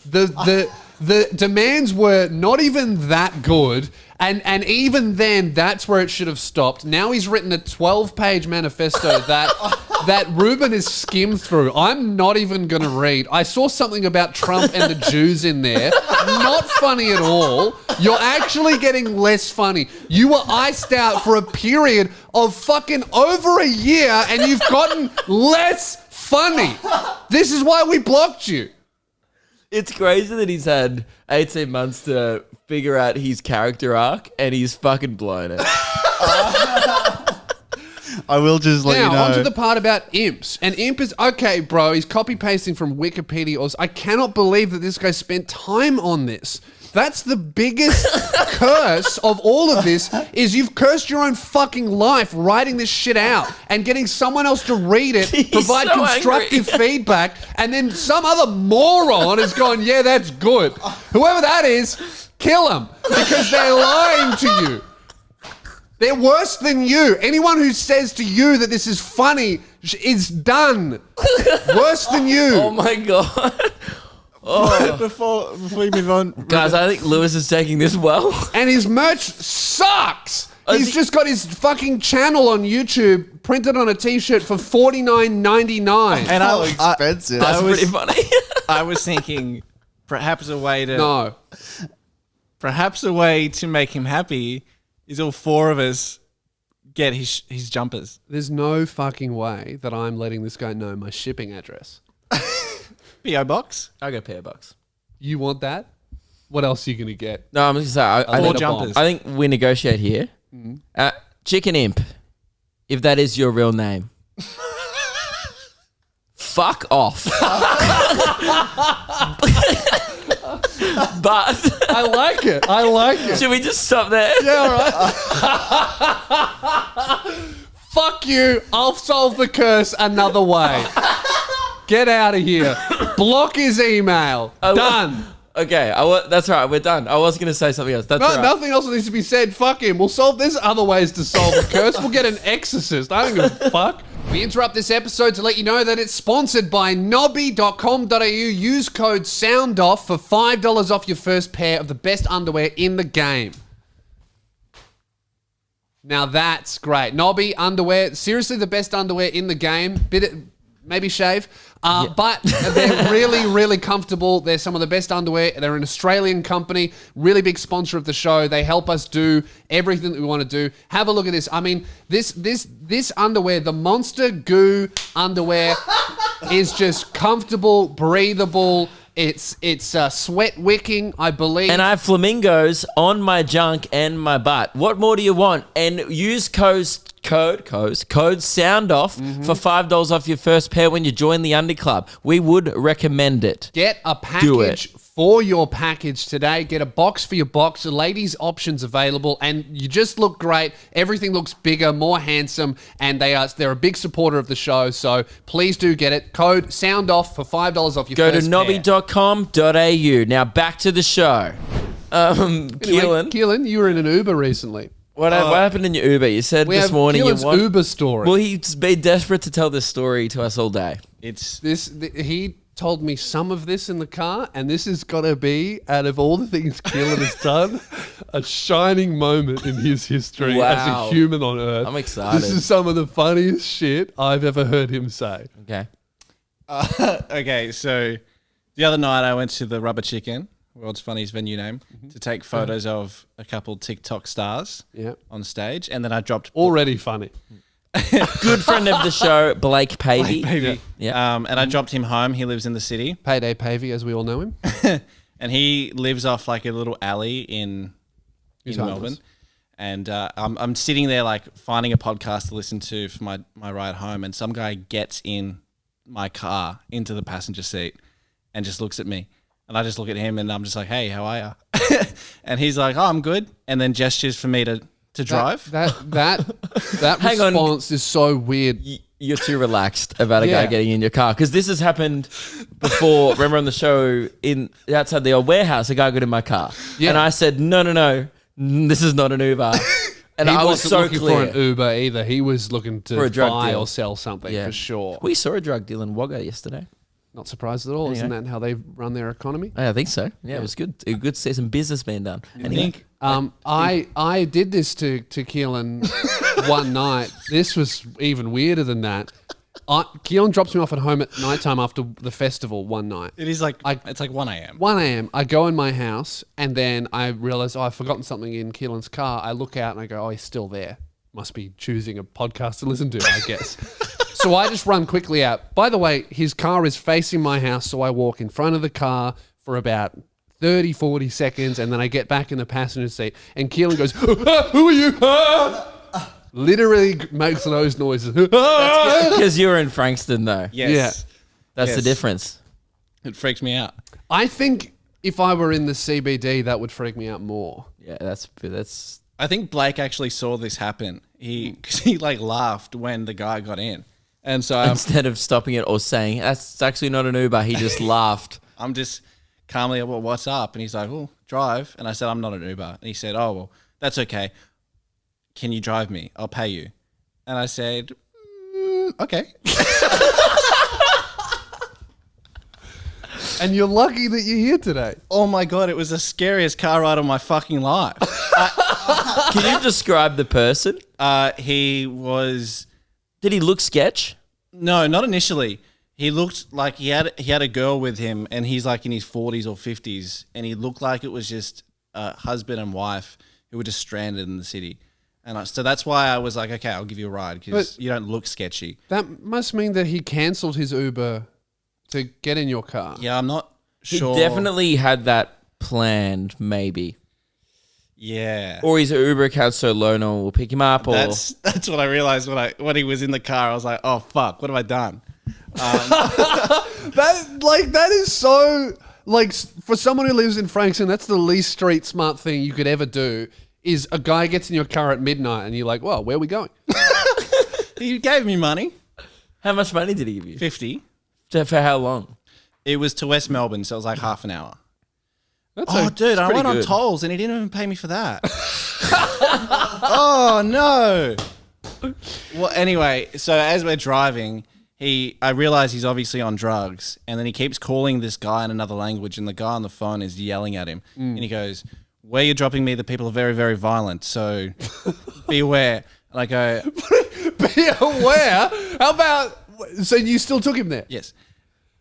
The demands were not even that good. And even then, that's where it should have stopped. Now he's written a 12-page manifesto that Ruben has skimmed through. I'm not even going to read. I saw something about Trump and the Jews in there. Not funny at all. You're actually getting less funny. You were iced out for a period of fucking over a year, and you've gotten less funny. This is why we blocked you. It's crazy that he's had 18 months to figure out his character arc, and he's fucking blown it. I will just let you know. Now, onto the part about imps. And imp is, okay, bro, he's copy-pasting from Wikipedia. I cannot believe that this guy spent time on this. That's the biggest curse of all of this, is you've cursed your own fucking life writing this shit out and getting someone else to read it, provide so constructive feedback, and then some other moron has gone, yeah, that's good. Whoever that is, kill them, because they're lying to you. They're worse than you. Anyone who says to you that this is funny is done. Worse than you. Oh my God. Before we move on, Guys, I think Lewis is taking this well. And his merch sucks. He's just got his fucking channel on YouTube printed on a t-shirt for $49.99. and How expensive. That's pretty funny. I was thinking perhaps a way to make him happy is all four of us get his jumpers. There's no fucking way that I'm letting this guy know my shipping address. P.O. box. I'll go PO box. You want that? What else are you going to get? No, I'm just saying. I Four think, jumpers. I think we negotiate here. Chicken Imp, if that is your real name. Fuck off. But I like it. I like it. should we just stop there? Yeah, all right. Fuck you. I'll solve the curse another way. Get out of here. Block his email. Done. Okay, that's right. We're done. I was going to say something else. That's right. Nothing else needs to be said. Fuck him. We'll solve. There's other ways to solve a curse. We'll get an exorcist. I don't give a fuck. We interrupt this episode to let you know that it's sponsored by nobby.com.au. Use code SOUNDOFF for $5 off your first pair of the best underwear in the game. Now that's great. Nobby underwear, seriously the best underwear in the game. Maybe shave. But they're really, really comfortable. They're some of the best underwear. They're an Australian company, really big sponsor of the show. They help us do everything that we want to do. Have a look at this. I mean, this underwear, the Monster Goo underwear, is just comfortable, breathable. It's sweat wicking, I believe. And I have flamingos on my junk and my butt. What more do you want? And use code SOUNDOFF for $5 off your first pair when you join the Undy Club. We would recommend it. Get a package for your package today. Get a box for your box. The ladies' options available, and you just look great. Everything looks bigger, more handsome, and they're a big supporter of the show. So please do get it. Code SOUNDOFF for $5 off your Go first to pair. nobby.com.au. Now back to the show. Keehlan, you were in an Uber recently. What happened in your Uber? You said this morning Keelan's you want Uber story. Well, he's been desperate to tell this story to us all day. He told me some of this in the car, and this has got to be, out of all the things Keehlan has done, a shining moment in his history as a human on Earth. I'm excited. This is some of the funniest shit I've ever heard him say. Okay. Okay, so the other night I went to the Rubber Chicken, world's funniest venue name, to take photos of a couple TikTok stars on stage, and then I dropped... Already funny. Good friend of the show, Blake Pavey. Yeah. And I dropped him home. He lives in the city. Payday Pavey, as we all know him. And he lives off like a little alley in Melbourne. And I'm sitting there like finding a podcast to listen to for my ride home, and some guy gets in my car into the passenger seat and just looks at me. And I just look at him and I'm just like, hey, how are you? And he's like, oh, I'm good. And then gestures for me to drive. That Hang on. response is so weird. You're too relaxed about a guy Yeah. getting in your car. Because this has happened before. Remember on the show, outside the old warehouse, a guy got in my car. Yeah. And I said, no, this is not an Uber. And He I was wasn't so looking clear. for an Uber either. He was looking to For a drug buy deal. or sell something for sure. We saw a drug deal in Wagga yesterday. Not surprised at all. Isn't that how they run their economy? I think so. Yeah, it was good. It was good to see some business being done. Anyway. I did this to Keehlan one night. This was even weirder than that. Keehlan drops me off at home at nighttime after the festival one night. It is like, it's like 1 a.m. 1 a.m. I go in my house and then I realize, I've forgotten something in Keelan's car. I look out and I go, oh, he's still there. Must be choosing a podcast to listen to, I guess. So I just run quickly out. By the way, his car is facing my house, so I walk in front of the car for about 30, 40 seconds, and then I get back in the passenger seat, and Keehlan goes, who are you? Literally makes those noises. Because you were in Frankston, though. Yes. Yeah. That's Yes. the difference. It freaks me out. I think if I were in the CBD, that would freak me out more. Yeah, that's. I think Blake actually saw this happen. Because he like laughed when the guy got in. And so Instead of stopping it or saying, that's actually not an Uber, he just laughed. I'm just calmly, well, what's up? And he's like, well, drive. And I said, I'm not an Uber. And he said, oh, well, that's okay. Can you drive me? I'll pay you. And I said, okay. And you're lucky that you're here today. Oh my God, it was the scariest car ride of my fucking life. Can you describe the person? He was, Did he look sketch? no, not initially. He looked like he had a girl with him and he's like in his 40s or 50s. And he looked like it was just a husband and wife who were just stranded in the city. And so that's why I was like, okay, I'll give you a ride because you don't look sketchy. That must mean that he cancelled his Uber to get in your car. Yeah, I'm not He sure. definitely had that planned, maybe. Yeah. Or his Uber account's so low, no one will pick him up. Or That's what I realized when he was in the car. I was like, oh fuck, what have I done? That is so like for someone who lives in Frankston, that's the least street smart thing you could ever do. Is a guy gets in your car at midnight and you're like, well, where are we going? He gave me money, how much money did he give you? 50. For how long? It was to West Melbourne, so it was like half an hour. That's Dude, I pretty went on good. tolls and he didn't even pay me for that. Oh no. Well, anyway, so as we're driving, I realize he's obviously on drugs, and then he keeps calling this guy in another language, and the guy on the phone is yelling at him, and he goes, "Where you're dropping me, the people are very, very violent, so be aware." And I go, Be aware. How about? So you still took him there? "Yes,"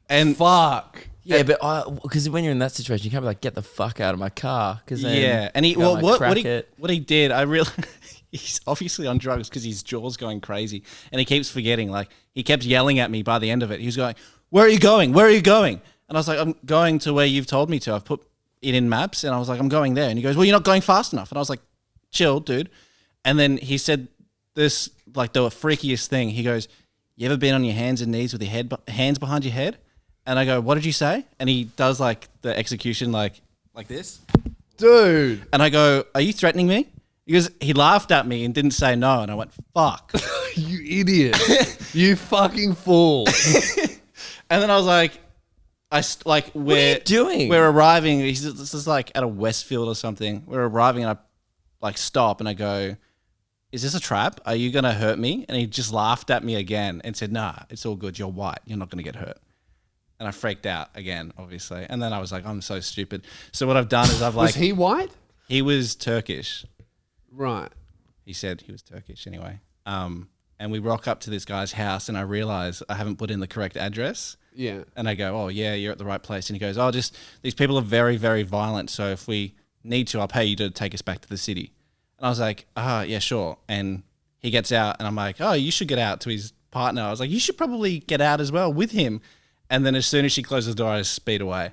and Fuck. Yeah, but because when you're in that situation, you can't be like, get the fuck out of my car. Cause then yeah, and he go, well, like, what he did, I really. He's obviously on drugs because his jaw's going crazy, and he keeps forgetting. Like he kept yelling at me by the end of it. He was going, "Where are you going? Where are you going?" And I was like, "I'm going to where you've told me to. I've put it in maps." And I was like, "I'm going there." And he goes, "Well, you're not going fast enough." And I was like, "Chill, dude." And then he said this, like the freakiest thing. He goes, "You ever been on your hands and knees with your hands behind your head?" And I go, "What did you say?" And he does like the execution, like this. Dude. And I go, "Are you threatening me?" Because he laughed at me and didn't say no, and I went, "Fuck." You idiot. You fucking fool. And then I was like, What are you doing? We're arriving. This is like at a Westfield or something. We're arriving, and I like stop, and I go, "Is this a trap? Are you gonna hurt me?" And he just laughed at me again and said, "Nah, it's all good. You're white. You're not gonna get hurt." And I freaked out again, obviously. And then I was like, "I'm so stupid." So what I've done is I've like, Was he white? he was Turkish. Right. He said he was Turkish anyway. And we rock up to this guy's house, and I realize I haven't put in the correct address. Yeah. And I go, "Oh yeah, you're at the right place." And he goes, "Oh, just these people are very, very violent. So if we need to, I'll pay you to take us back to the city." And I was like, yeah, sure." And he gets out, and I'm like, "Oh, you should get out," to his partner. I was like, "You should probably get out as well with him." And then as soon as she closes the door, I just speed away.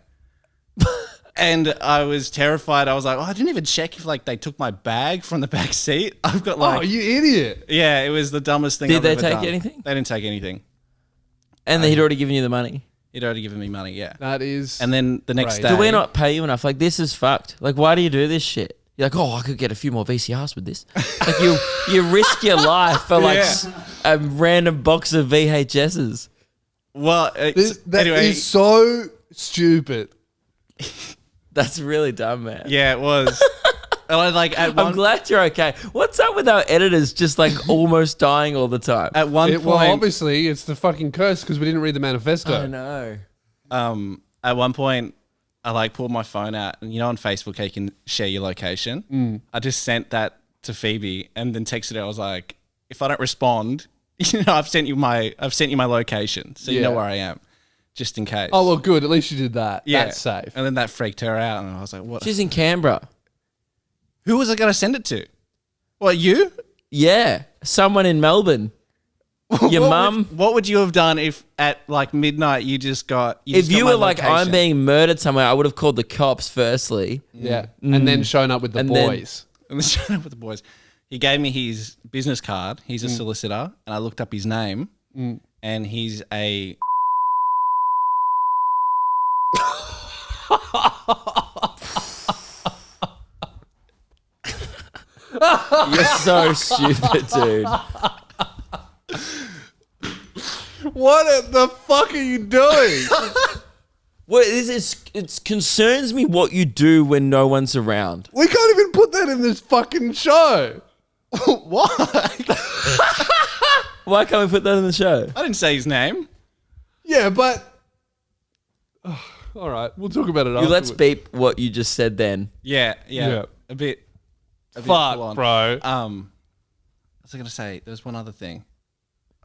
And I was terrified. I was like, I didn't even check if like they took my bag from the back seat. I've got like, Oh, you idiot. yeah, it was the dumbest thing Did I've they ever take done. anything? They didn't take anything. And he'd already given you the money. He'd already given me money, yeah. That is. And then the next Crazy. day... Do we not pay you enough? Like, this is fucked. Like, why do you do this shit? You're like, oh, I could get a few more VCRs with this. Like, you risk your life for, like, a random box of VHSs. Well, that anyway... is so stupid. That's really dumb, man. Yeah, it was. And I, like, I'm glad you're okay. What's up with our editors just, like, almost dying all the time? At one point... Well, obviously, it's the fucking curse because we didn't read the manifesto. I know. At one point, I like pulled my phone out, and you know on Facebook how you can share your location. I just sent that to Phoebe, and then texted her. I was like, "If I don't respond, you know, I've sent you my location, so you know where I am, just in case." Oh well, good. At least you did that. Yeah. That's safe. And then that freaked her out, and I was like, "What? She's in Canberra. Who was I going to send it to? What, you? Yeah, someone in Melbourne. Your mum. What would you have done if at like midnight you just got? If you were like, location? I'm being murdered somewhere, I would have called the cops firstly. Yeah, and then shown up with the boys. And then showed up with the boys. He gave me his business card. He's a solicitor, and I looked up his name, and he's a. You're so stupid, dude. What the fuck are you doing? Well, it concerns me what you do when no one's around. We can't even put that in this fucking show. Why? Why can't we put that in the show? I didn't say his name. Yeah, but all right, we'll talk about it. Let's afterwards. beep what you just said then. Yeah. Yeah. A bit full Fuck, on. bro. What was I going to say? There was one other thing.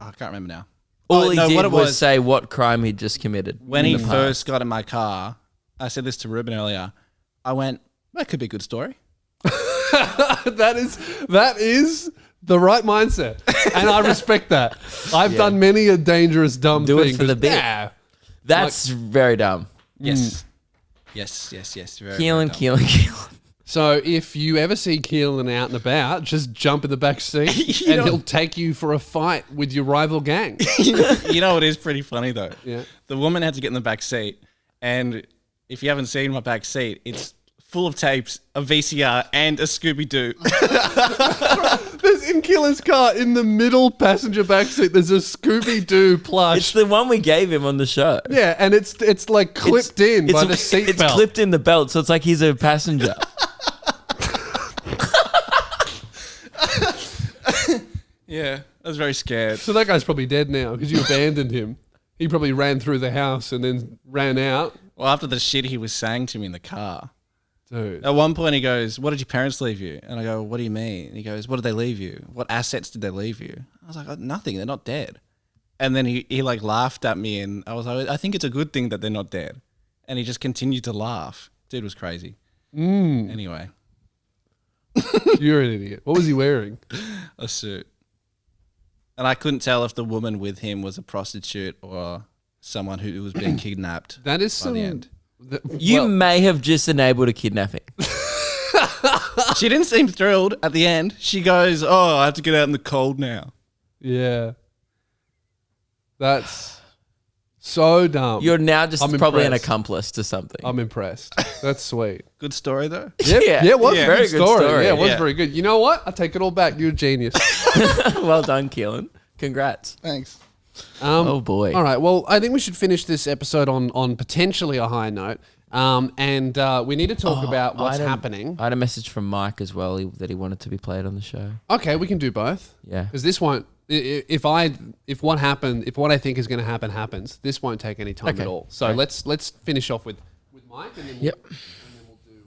Oh, I can't remember now. All he no, did what it was was- say what crime he'd just committed. When in he the past. first got in my car, I said this to Ruben earlier. I went, that could be a good story. that is the right mindset, and I respect that. I've done many a dangerous, dumb Do it thing. for the but bit. yeah. That's very dumb. Yes. Yes. Very, Keehlan, very dumb. Keehlan. So if you ever see Keehlan out and about, just jump in the back seat, You and know- he'll take you for a fight with your rival gang. You know, it is pretty funny though. Yeah. The woman had to get in the back seat, and if you haven't seen my back seat, it's full of tapes, a VCR, and a Scooby Doo. There's in Keehlan's car in the middle passenger back seat. There's a Scooby Doo plush. It's the one we gave him on the show. Yeah, and it's like clipped in by the seat It's belt. clipped in the belt, so it's like he's a passenger. Yeah, I was very scared. So that guy's probably dead now because you abandoned him. He probably ran through the house and then ran out. Well, after the shit he was saying to me in the car. Dude. At one point he goes, "What did your parents leave you?" And I go, "What do you mean?" And he goes, "What did they leave you? What assets did they leave you?" I was like, "Nothing. They're not dead." And then he like laughed at me, and I was like, "I think it's a good thing that they're not dead." And he just continued to laugh. Dude was crazy. Anyway, You're an idiot. What was he wearing? a suit. And I couldn't tell if the woman with him was a prostitute or someone who was being kidnapped. That is by some. the end. You may have just enabled a kidnapping. She didn't seem thrilled at the end. She goes, "Oh, I have to get out in the cold now." Yeah. That's so dumb. You're now just I'm probably an impressed. accomplice to something. I'm impressed. That's sweet. Good story though. Yeah, Yeah. it was Yeah. a Very good good story. story. Yeah, it was Yeah. very good. You know what? I take it all back. You're a genius. Well done, Keehlan. Congrats. Thanks. Oh, boy. All right. Well, I think we should finish this episode on potentially a high note. And we need to talk about what's happening. I had a message from Mike as well that he wanted to be played on the show. Okay, we can do both. Yeah. Because this won't. If what I think is going to happen happens, this won't take any time Okay. at all. So Great. let's finish off with Mike, and then Yep. and then we'll do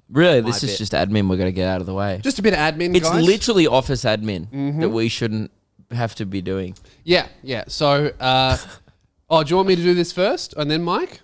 Really, My this is bit. just admin we're going to get out of the way. just a bit of admin. It's guys. literally office admin that we shouldn't have to be doing. Yeah. So, do you want me to do this first, and then Mike?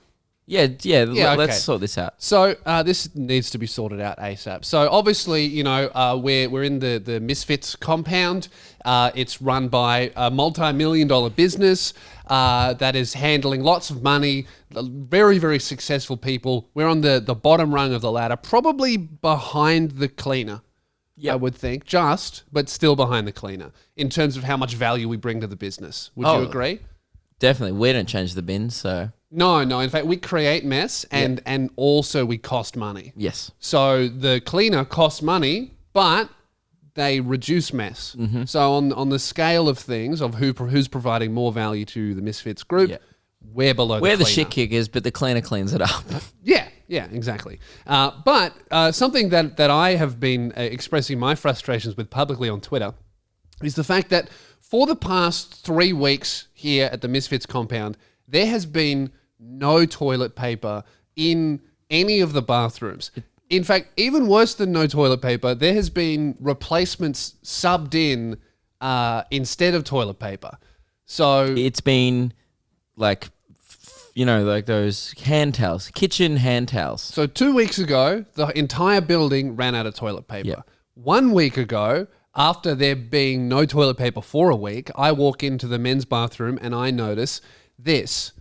Yeah, okay. let's sort this out. So this needs to be sorted out ASAP. So obviously, we're in the Misfits compound. It's run by a multi-million-dollar business that is handling lots of money. Very, very successful people. We're on the bottom rung of the ladder, probably behind the cleaner. I would think, but still behind the cleaner in terms of how much value we bring to the business. Would you agree? Definitely. We don't change the bins, so No. In fact, we create mess and also we cost money. Yes. So the cleaner costs money, but they reduce mess. Mm-hmm. So on the scale of things of who's providing more value to the Misfits group, we're below. We're the cleaner. shit kickers, but the cleaner cleans it up. Yeah, exactly. But something that I have been expressing my frustrations with publicly on Twitter is the fact that for the past 3 weeks here at the Misfits compound, there has been no toilet paper in any of the bathrooms. In fact, even worse than no toilet paper, there has been replacements subbed in instead of toilet paper. So It's been like, like those hand towels, kitchen hand towels. So 2 weeks ago, the entire building ran out of toilet paper. Yep. 1 week ago, after there being no toilet paper for a week, I walk into the men's bathroom and I notice this.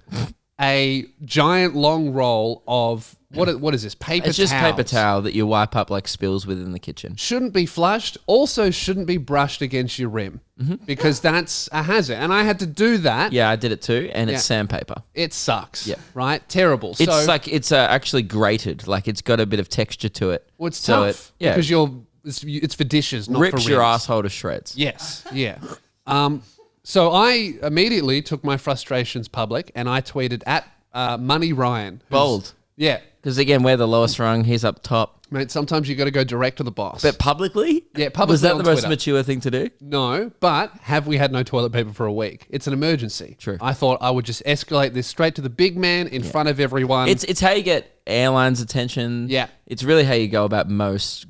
A giant long roll of, what is this, paper It's just towels. paper towel that you wipe up like spills within the kitchen. Shouldn't be flushed, also shouldn't be brushed against your rim because that's a hazard. And I had to do that. Yeah, I did it too, and it's Yeah. sandpaper. It sucks, Yeah. right? Terrible. It's it's actually grated, like it's got a bit of texture to it. Well, it's So tough it- yeah. because it's for dishes, not rips for your rims. asshole to shreds. Yes, yeah. So I immediately took my frustrations public and I tweeted at Money Ryan. who's- Bold. Yeah. Because again, we're the lowest rung. He's up top. Mate, sometimes you got to go direct to the boss. But publicly? Yeah, publicly Was that on the most Twitter. mature thing to do? No, but have we had no toilet paper for a week? It's an emergency. True. I thought I would just escalate this straight to the big man in front of everyone. It's how you get airlines' attention. Yeah. It's really how you go about most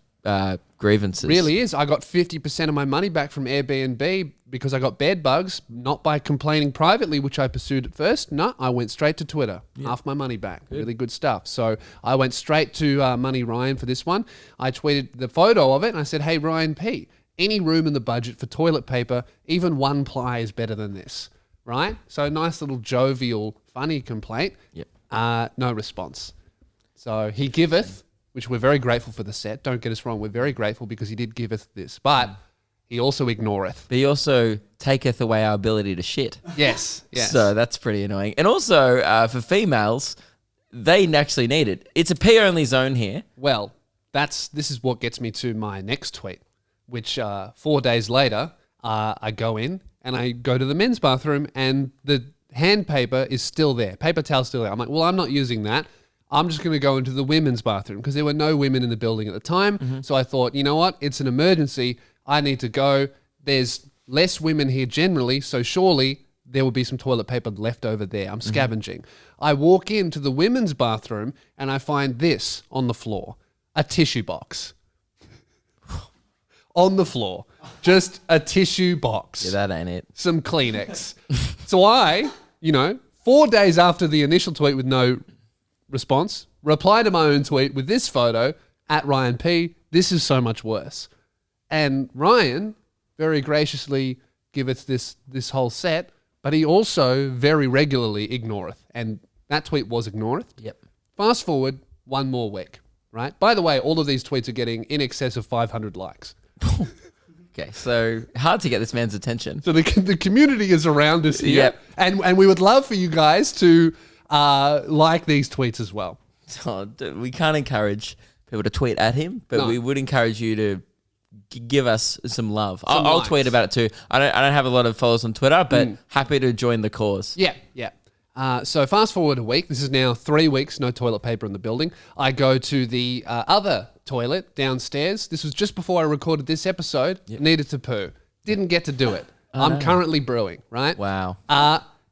grievances. Really is. I got 50% of my money back from Airbnb because I got bed bugs, not by complaining privately, which I pursued at first. No, I went straight to Twitter. Half my money back. Really good stuff. So I went straight to Money Ryan for this one. I tweeted the photo of it and I said, hey, Ryan P., any room in the budget for toilet paper, even one ply is better than this, right? So a nice little jovial, funny complaint. Yep. No response. So he giveth, which we're very grateful for the set. Don't get us wrong. We're very grateful because he did giveth this. But he also ignoreth. But he also taketh away our ability to shit. Yes. Yes. So that's pretty annoying. And also, for females, they actually need it. It's a pee-only zone here. Well, this is what gets me to my next tweet, which 4 days later, I go in and I go to the men's bathroom and the hand paper is still there. Paper towel's still there. I'm like, well, I'm not using that. I'm just going to go into the women's bathroom because there were no women in the building at the time. So I thought, you know what? It's an emergency. I need to go. There's less women here generally, so surely there will be some toilet paper left over there. I'm scavenging. I walk into the women's bathroom and I find this on the floor, a tissue box. On the floor. Just a tissue box. Yeah, that ain't it. Some Kleenex. So I, 4 days after the initial tweet with no response, reply to my own tweet with this photo at Ryan P. This is so much worse. And Ryan very graciously giveth this whole set, but he also very regularly ignoreth. And that tweet was ignoreth. Yep. Fast forward one more week, right? By the way, all of these tweets are getting in excess of 500 likes. Okay, so hard to get this man's attention. So the community is around us here. Yep. And we would love for you guys to like these tweets as well. We can't encourage people to tweet at him, but No. we would encourage you to give us some love. Some I'll likes. tweet about it too. I don't have a lot of followers on Twitter, but happy to join the cause. Yeah, yeah. So fast forward a week. This is now 3 weeks, no toilet paper in the building. I go to the other toilet downstairs. This was just before I recorded this episode. Needed to poo. Didn't get to do it. I'm currently brewing, right? Wow.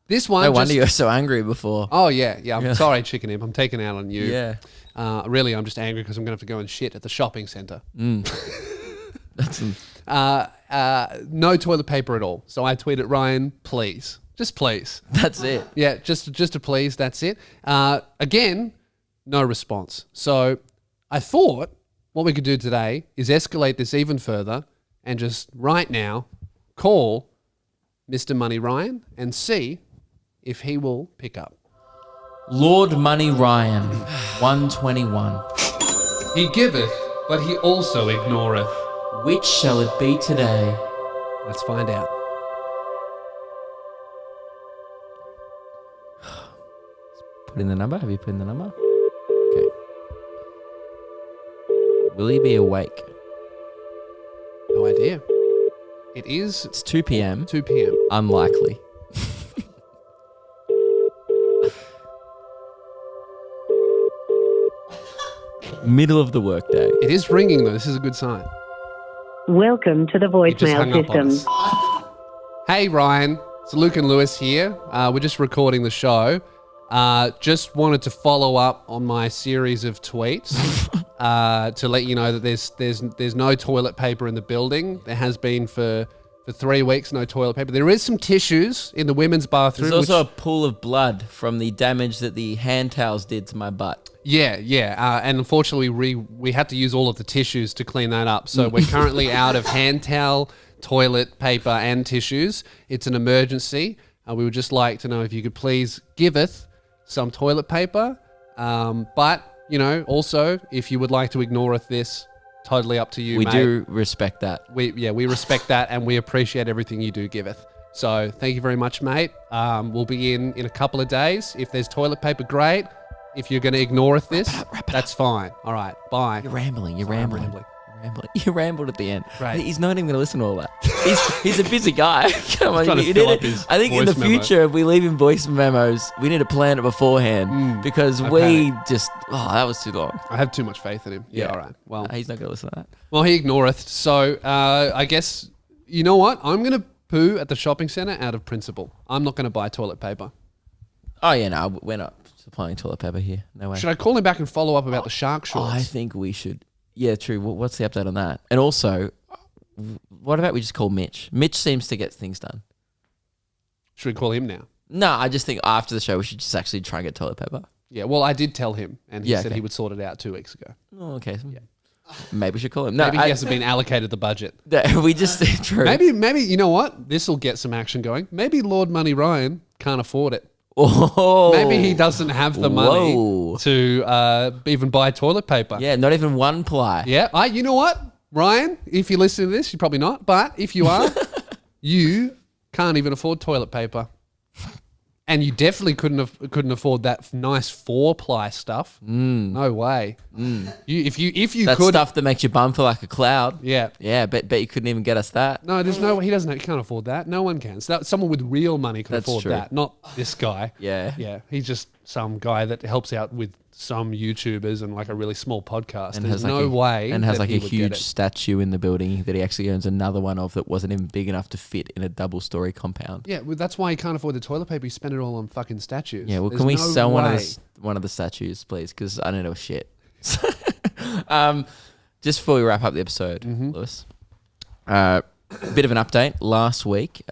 This one No wonder you were so angry before. Oh, yeah. I'm sorry, Chicken Imp. I'm taking out on you. Yeah. Really, I'm just angry because I'm going to have to go and shit at the shopping centre. That's No toilet paper at all. So I tweeted, Ryan, please. Just please. it. Yeah, just a please. That's it. Again, no response. So I thought what we could do today is escalate this even further and just right now call Mr. Money Ryan and see if he will pick up. Lord Money Ryan, 121. He giveth, but he also ignoreth. Which shall it be today? Let's find out. put in the number? Have you put in the number? Okay. Will he be awake? No idea. It is It's 2 p.m. 2 p.m. Unlikely. Middle of the workday. It is ringing though. This is a good sign. Welcome to the It just hung voicemail up on system. us. Hey Ryan, it's Luke and Lewis here. We're just recording the show. Just wanted to follow up on my series of tweets to let you know that there's no toilet paper in the building. There has been for 3 weeks, no toilet paper. There is some tissues in the women's bathroom. There's also a pool of blood from the damage that the hand towels did to my butt. Yeah. And unfortunately, we had to use all of the tissues to clean that up. So we're currently out of hand towel, toilet paper, and tissues. It's an emergency. We would just like to know if you could please giveth some toilet paper. But, also, if you would like to ignore this, totally up to you, We mate. do respect that. We respect that, and we appreciate everything you do giveth. So thank you very much, mate. We'll be in a couple of days. If there's toilet paper, great. If you're going to ignore this, that's fine. All right, bye. You're rambling. You're Sorry, I'm rambling. You rambled at the end. Right. He's not even going to listen to all that. He's a busy guy. Come on, trying to you fill need up his I think in voice the memo. future, if we leave him voice memos, we need to plan it beforehand because we just that was too long. I have too much faith in him. Yeah, all right. Well, He's not going to listen to that. well, he ignoreth. So I guess, you know what? I'm going to poo at the shopping centre out of principle. I'm not going to buy toilet paper. Oh yeah, no, we're not supplying toilet paper here. No way. Should I call him back and follow up about the shark shorts? I think we should. Yeah, true. What's the update on that? And also, what about we just call Mitch? Mitch seems to get things done. Should we call him now? No, I just think after the show we should just actually try and get toilet paper. Yeah, well, I did tell him, and he Yeah, said okay. he would sort it out 2 weeks ago. Oh, okay. Yeah. Maybe we should call him. No, Maybe he hasn't been allocated the budget. we just true. Maybe you know what? This will get some action going. Maybe Lord Money Ryan can't afford it. Oh, Maybe he doesn't have the money Whoa. to even buy toilet paper. Yeah, not even one ply. Yeah. You know what, Ryan? If you listen to this, you're probably not. But if you are, you can't even afford toilet paper, and you definitely couldn't afford that nice 4-ply stuff. No way. If you That could stuff that makes your bum feel like a cloud. Yeah. Yeah, bet you couldn't even get us that. No, there's no. He can't afford that. No one can. So someone with real money can That's afford true. that. Not this guy. Yeah. Yeah. He's just some guy that helps out with some YouTubers and like a really small podcast. And There's has like no way. and has that like he a would get huge it. statue in the building that he actually owns another one of that wasn't even big enough to fit in a double-story compound. Yeah, well, that's why he can't afford the toilet paper. He spent it all on fucking statues. Yeah, well, There's can we no sell one way. of the statues, please? Because I don't know shit. Just before we wrap up the episode, Lewis, bit of an update. Last week,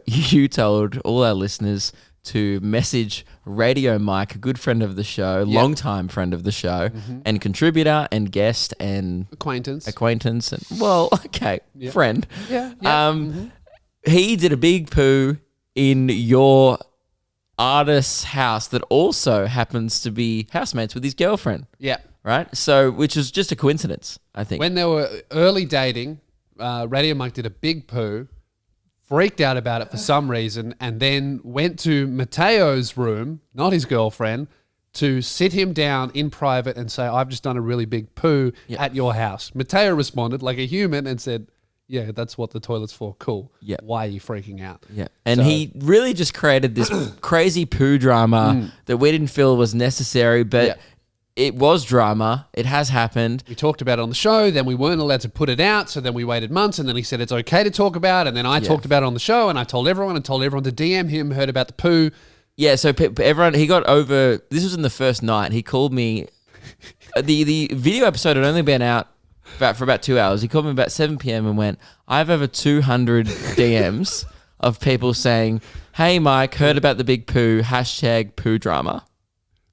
you told all our listeners to message Radio Mike, a good friend of the show, long-time friend of the show, and contributor and guest and acquaintance. and friend. Yeah. He did a big poo in your artist's house that also happens to be housemates with his girlfriend, Yeah. right? So, which is just a coincidence, I think. When they were early dating, Radio Mike did a big poo, freaked out about it for some reason, and then went to Mateo's room, not his girlfriend, to sit him down in private and say, I've just done a really big poo at your house. Mateo responded like a human and said, yeah, that's what the toilet's for. Cool. Yeah. Why are you freaking out? Yeah. And he really just created this crazy poo drama that we didn't feel was necessary, but it was drama. It has happened. We talked about it on the show, then we weren't allowed to put it out, so then we waited months, and then he said it's okay to talk about, and then I talked about it on the show, and I told everyone to DM him, heard about the poo. Yeah, so everyone, he got over, this was in the first night, he called me, the video episode had only been out for about 2 hours. He called me about 7 p.m. and went, I have over 200 DMs of people saying, hey Mike, heard about the big poo, #poo drama.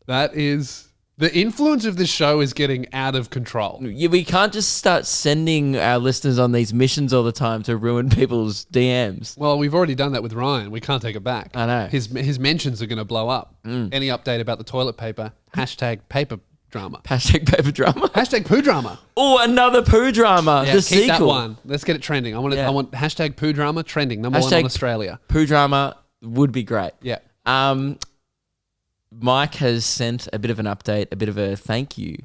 That is... The influence of this show is getting out of control. Yeah, we can't just start sending our listeners on these missions all the time to ruin people's DMs. Well, we've already done that with Ryan. We can't take it back. I know. His mentions are going to blow up. Any update about the toilet paper? #paper drama. #paper drama. #poo drama. Oh, another poo drama. Yeah, The keep sequel. that one. Let's get it trending. I want #poo drama trending. Number one on Australia. Poo drama would be great. Yeah. Mike has sent a bit of an update, a bit of a thank you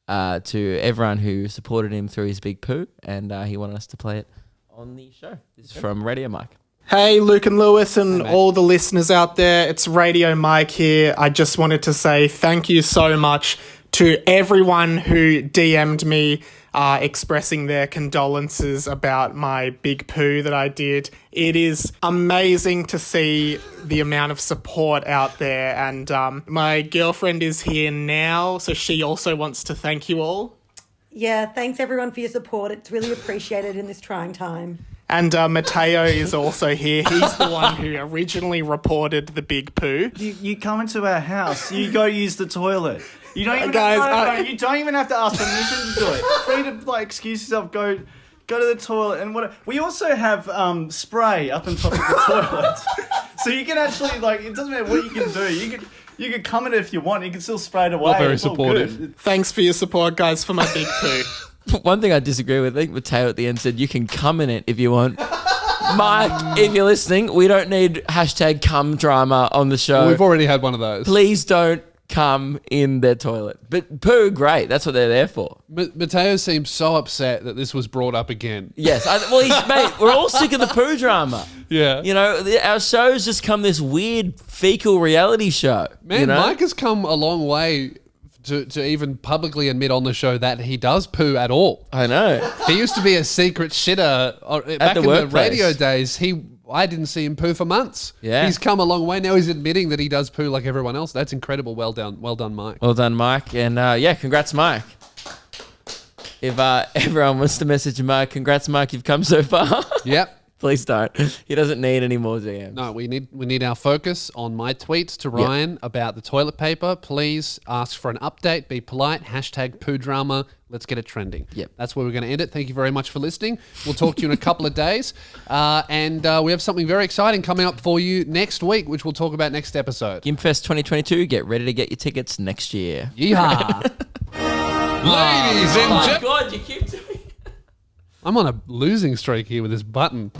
to everyone who supported him through his big poo, and he wanted us to play it on the show. This is from Radio Mike. Hey, Luke and Lewis and all the listeners out there. It's Radio Mike here. I just wanted to say thank you so much to everyone who DM'd me expressing their condolences about my big poo that I did. It is amazing to see the amount of support out there. And my girlfriend is here now, so she also wants to thank you all. Yeah, thanks everyone for your support. It's really appreciated in this trying time. And Mateo is also here. He's the one who originally reported the big poo. You come into our house, you go use the toilet. You don't even you don't even have to ask permission to do it. Free to excuse yourself, go to the toilet and what. We also have spray up on top of the toilet, so you can actually it doesn't matter what you can do. You can come in it if you want. You can still spray it away. Not very supportive. Thanks for your support, guys, for my big poo. One thing I disagree with, I think Mateo at the end said you can come in it if you want. Mike, if you're listening, we don't need #cum drama on the show. We've already had one of those. Please don't come in their toilet. But poo, great. That's what they're there for. Mateo seems so upset that this was brought up again. Yes. Mate, we're all sick of the poo drama. Yeah. You know, our show's just come this weird fecal reality show. Man, you know? Mike has come a long way to even publicly admit on the show that he does poo at all. I know. He used to be a secret shitter back in the radio days. I didn't see him poo for months. Yeah. He's come a long way. Now he's admitting that he does poo like everyone else. That's incredible. Well done, Mike. Well done, Mike. And congrats, Mike. If everyone wants to message Mike, congrats, Mike. You've come so far. Yep. Please don't. He doesn't need any more DMs. No, we need our focus on my tweets to Ryan about the toilet paper. Please ask for an update. Be polite. #poo drama. Let's get it trending. Yep. That's where we're going to end it. Thank you very much for listening. We'll talk to you in a couple of days. And we have something very exciting coming up for you next week, which we'll talk about next episode. Gimfest 2022. Get ready to get your tickets next year. Yeehaw. Ladies and gentlemen. God, you keep doing it. I'm on a losing streak here with this button.